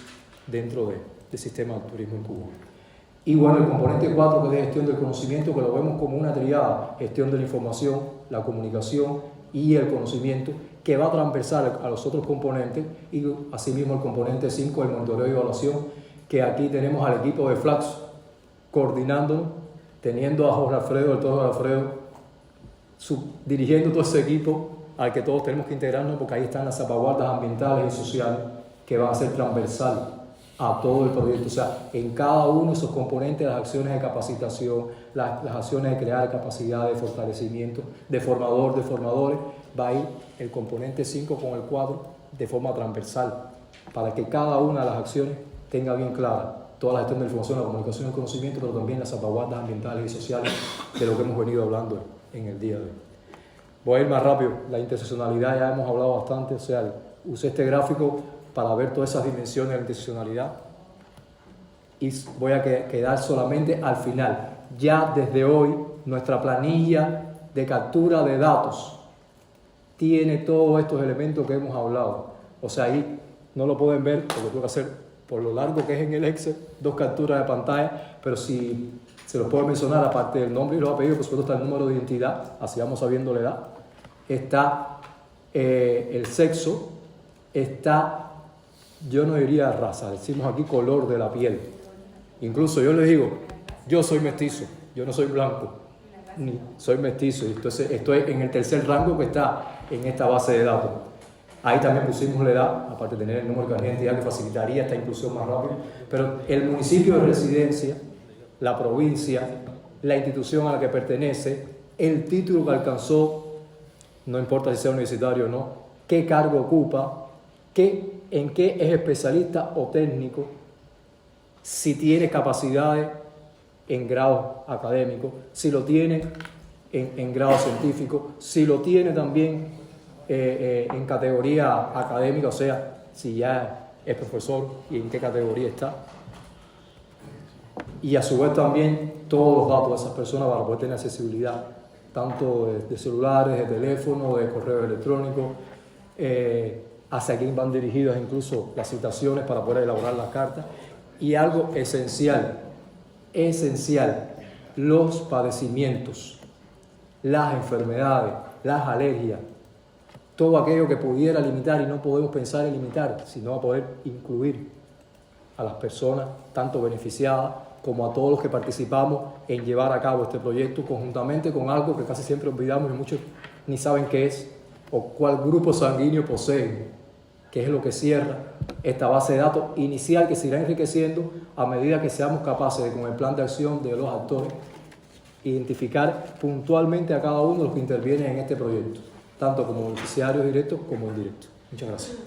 dentro del sistema del turismo en Cuba. Y bueno, el componente 4, que es de gestión del conocimiento, que lo vemos como una triada: gestión de la información, la comunicación y el conocimiento, que va a transversar a los otros componentes, y asimismo el componente 5, el monitoreo y evaluación, que aquí tenemos al equipo de Flaxo coordinándonos, teniendo a Jorge Alfredo, el Toro Alfredo, dirigiendo todo ese equipo al que todos tenemos que integrarnos, porque ahí están las salvaguardas ambientales y sociales que van a ser transversal a todo el proyecto. O sea, en cada uno de esos componentes, las acciones de capacitación, las acciones de crear capacidad de fortalecimiento, de formador, de formadores, va a ir el componente 5 con el 4 de forma transversal, para que cada una de las acciones tenga bien clara toda la gestión de la información, la comunicación y el conocimiento, pero también las salvaguardas ambientales y sociales de lo que hemos venido hablando en el día de hoy. Voy a ir más rápido. La interseccionalidad ya hemos hablado bastante, o sea, usé este gráfico para ver todas esas dimensiones de la interseccionalidad, y voy a quedar solamente al final. Ya desde hoy nuestra planilla de captura de datos tiene todos estos elementos que hemos hablado. O sea, ahí no lo pueden ver porque tengo que hacer, por lo largo que es en el Excel, 2 capturas de pantalla, pero si se los puedo mencionar, aparte del nombre y los apellidos, por supuesto está el número de identidad, así vamos sabiendo la edad, está el sexo, está, yo no diría raza, decimos aquí color de la piel. Incluso yo les digo, yo soy mestizo, yo no soy blanco, ni soy mestizo, y entonces estoy en el tercer rango que está en esta base de datos. Ahí también pusimos la edad, aparte de tener el número de identidad que facilitaría esta inclusión más rápida, pero el municipio de residencia, la provincia, la institución a la que pertenece, el título que alcanzó, no importa si sea universitario o no, qué cargo ocupa, en qué es especialista o técnico, si tiene capacidades en grado académico, si lo tiene en grado científico, si lo tiene también en categoría académica, o sea, si ya es profesor y en qué categoría está. Y a su vez también todos los datos de esas personas para poder tener accesibilidad, tanto de celulares, de teléfono, de correo electrónico, hacia quién van dirigidas incluso las citaciones para poder elaborar las cartas. Y algo esencial, los padecimientos, las enfermedades, las alergias, todo aquello que pudiera limitar, y no podemos pensar en limitar, sino a poder incluir a las personas, tanto beneficiadas como a todos los que participamos en llevar a cabo este proyecto, conjuntamente con algo que casi siempre olvidamos y muchos ni saben qué es o cuál grupo sanguíneo poseen, que es lo que cierra esta base de datos inicial, que se irá enriqueciendo a medida que seamos capaces de, con el plan de acción de los actores, identificar puntualmente a cada uno de los que intervienen en este proyecto, tanto como beneficiarios directos como indirectos. Muchas gracias.